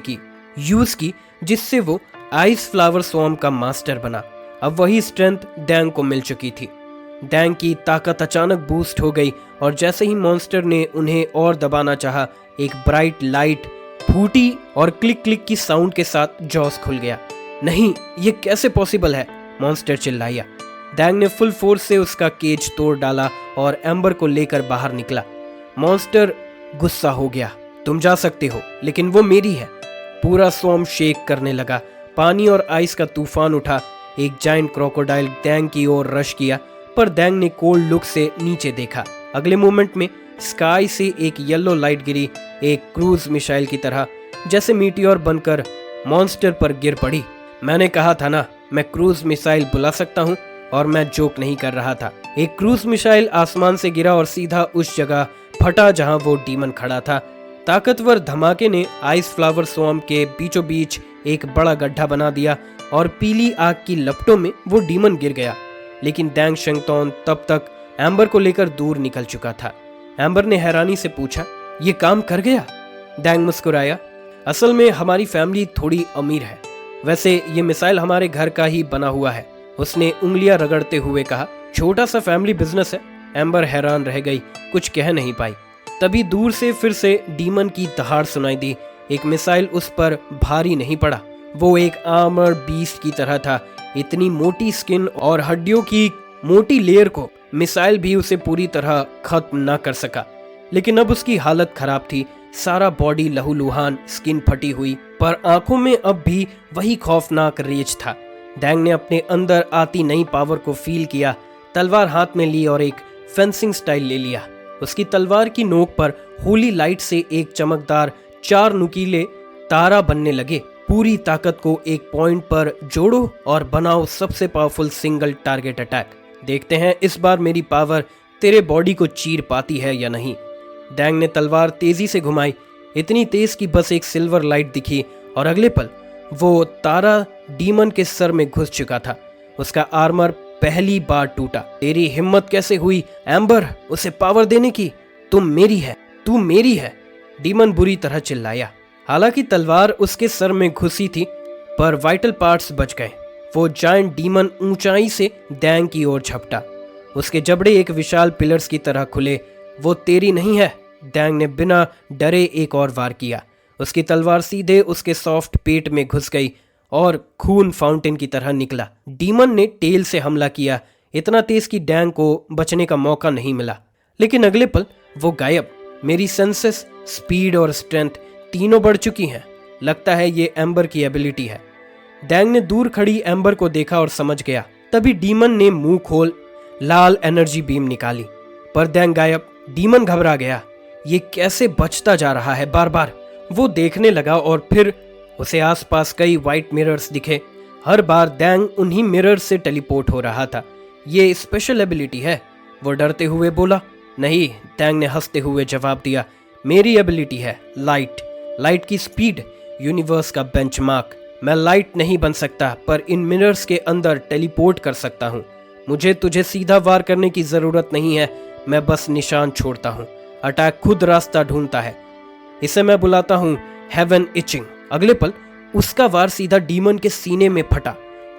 यूज की, जिससे वो आइस फ्लावर स्वॉर्म का मास्टर बना। अब वही स्ट्रेंथ डैंग को मिल चुकी थी। डैंग की ताकत अचानक बूस्ट हो गई और जैसे ही मॉन्स्टर ने उन्हें और दबाना चाहा, एक ब्राइट लाइट फूटी और क्लिक क्लिक की साउंड के साथ जॉस खुल गया। नहीं, ये कैसे पॉसिबल है? मॉन्स्टर चिल्लाया। डैंग ने फुल फोर्स से उसका केज तोड़ डाला और एम्बर को लेकर बाहर निकला। मॉन्स्टर गुस्सा हो गया। तुम जा सकते हो, लेकिन वो मेरी है। पूरा स्वॉर्म शेक करने लगा। पानी और आइस का तूफान उठा। एक जायंट क्रोकोडाइल डैंग की ओर रश किया, पर डैंग ने कोल्ड लुक से नीचे देखा। अगले मोमेंट में स्काई से एक येलो लाइट गिरी, एक क्रूज मिसाइल की तरह, जैसे मीटियोर बनकर मॉन्स्टर पर गिर पड़ी। मैंने कहा था ना, मैं क्रूज मिसाइल बुला सकता हूँ, और मैं जोक नहीं कर रहा था। एक क्रूज मिसाइल आसमान से गिरा और सीधा उस जगह फटा जहां वो डीमन खड़ा था। ताकतवर धमाके ने आइस फ्लावर स्वॉर्म के बीचों बीच एक बड़ा गड्ढा बना दिया और पीली आग की लपटों में वो डीमन गिर गया। लेकिन डैंग शंगतोंग तब तक एम्बर को लेकर दूर निकल चुका था। एम्बर ने हैरानी से पूछा, ये काम कर गया? डैंग मुस्कुराया। असल में हमारी फैमिली थोड़ी अमीर है। वैसे ये मिसाइल हमारे घर का ही बना हुआ है, उसने उंगलियां रगड़ते हुए कहा। छोटा सा फैमिली बिजनेस है। एम्बर हैरान रह गई, कुछ कह नहीं पाई। तभी दूर से फिर से डीमन की दहाड़ सुनाई दी। एक मिसाइल उस पर भारी नहीं पड़ा। वो एक आर्मर बीस्ट की तरह था, इतनी मोटी स्किन और हड्डियों की मोटी लेयर को मिसाइल भी उसे पूरी तरह खत्म न कर सका। लेकिन अब उसकी हालत खराब थी, सारा बॉडी लहूलुहान, स्किन फटी हुई, पर आंखों में अब भी वही खौफनाक रेज था। डैंग ने अपने अंदर आती नई पावर को फील किया, तलवार हाथ में ली और एक फेंसिंग स्टाइल ले लिया। उसकी तलवार की नोक पर होली लाइट से एक चमकदार 4 नुकीले तारा बनने लगे। पूरी ताकत को एक पॉइंट पर जोड़ो और बनाओ सबसे पावरफुल सिंगल टारगेट अटैक। देखते हैं इस बार मेरी पावर तेरे बॉडी को चीर पाती है या नहीं। डैंग ने तलवार तेजी से घुमाई, इतनी तेज कि बस एक सिल्वर लाइट दिखी और अगले पल वो तारा डीमन के सर में घुस चुका था। उसका आर्मर पहली बार टूटा। तेरी हिम्मत कैसे हुई एम्बर उसे पावर देने की? तुम मेरी है, तू मेरी है, डीमन बुरी तरह चिल्लाया। हालांकि तलवार उसके सर में घुसी थी, पर वाइटल पार्ट्स बच गए। वो जायंट डीमन ऊंचाई से डैंग की ओर झपटा। उसके जबड़े एक विशाल पिलर्स की तरह खुले। वो तेरी नहीं है, डैंग ने बिना डरे एक और वार किया। उसकी तलवार सीधे उसके सॉफ्ट पेट में घुस गई और खून फाउंटेन की तरह निकला। डीमन ने टेल से हमला किया, इतना तेज कि डैंग को बचने का मौका नहीं मिला। लेकिन अगले पल वो गायब। मेरी सेंसेस, स्पीड और स्ट्रेंथ तीनों बढ़ चुकी हैं। लगता है ये एम्बर की एबिलिटी है। डैंग ने दूर खड़ी एम्बर को देखा और समझ गया। तभी डीमन ने मुंह खोल लाल एनर्जी बीम निकाली, पर डैंग गायब। डीमन घबरा गया, ये कैसे बचता जा रहा है बार बार। वो देखने लगा और फिर उसे आसपास कई वाइट मिरर्स दिखे। हर बार डैंग उन्हीं मिरर्स से टेलीपोर्ट हो रहा था। ये स्पेशल एबिलिटी है, वो डरते हुए बोला। नहीं, डैंग ने हंसते हुए जवाब दिया, मेरी एबिलिटी है लाइट। लाइट की स्पीड यूनिवर्स का बेंचमार्क। मैं लाइट नहीं बन सकता, पर इन मिरर्स के अंदर टेलीपोर्ट कर सकता हूँ। मुझे तुझे सीधा वार करने की जरूरत नहीं है, मैं बस निशान छोड़ता हूँ, अटैक खुद रास्ता ढूंढता है। इसे मैं बुलाता हूँ हेवन इचिंग। अगले पल उसका वार सीधा डीमन के सीने में फटा।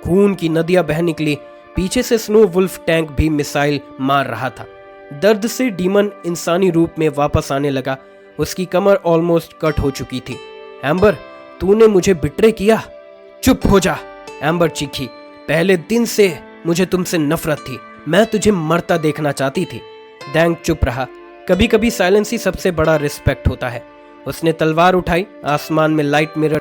खून की नदियां बह निकली। पीछे से स्नो वुल्फ टैंक भी मिसाइल मार रहा था। दर्द से डीमन इंसानी रूप में वापस आने लगा। उसकी कमर ऑलमोस्ट कट हो चुकी थी। एम्बर, तूने मुझे बिट्रे किया। चुप हो जा, एम्बर चीखी। पहले दिन से मुझे तुमसे नफरत थी, मैं तुझे मरता देखना चाहती थी। डैंग चुप रहा। कभी कभी साइलेंस ही सबसे बड़ा रिस्पेक्ट होता है। उसने तलवार उठाई, आसमान में लाइट मिरर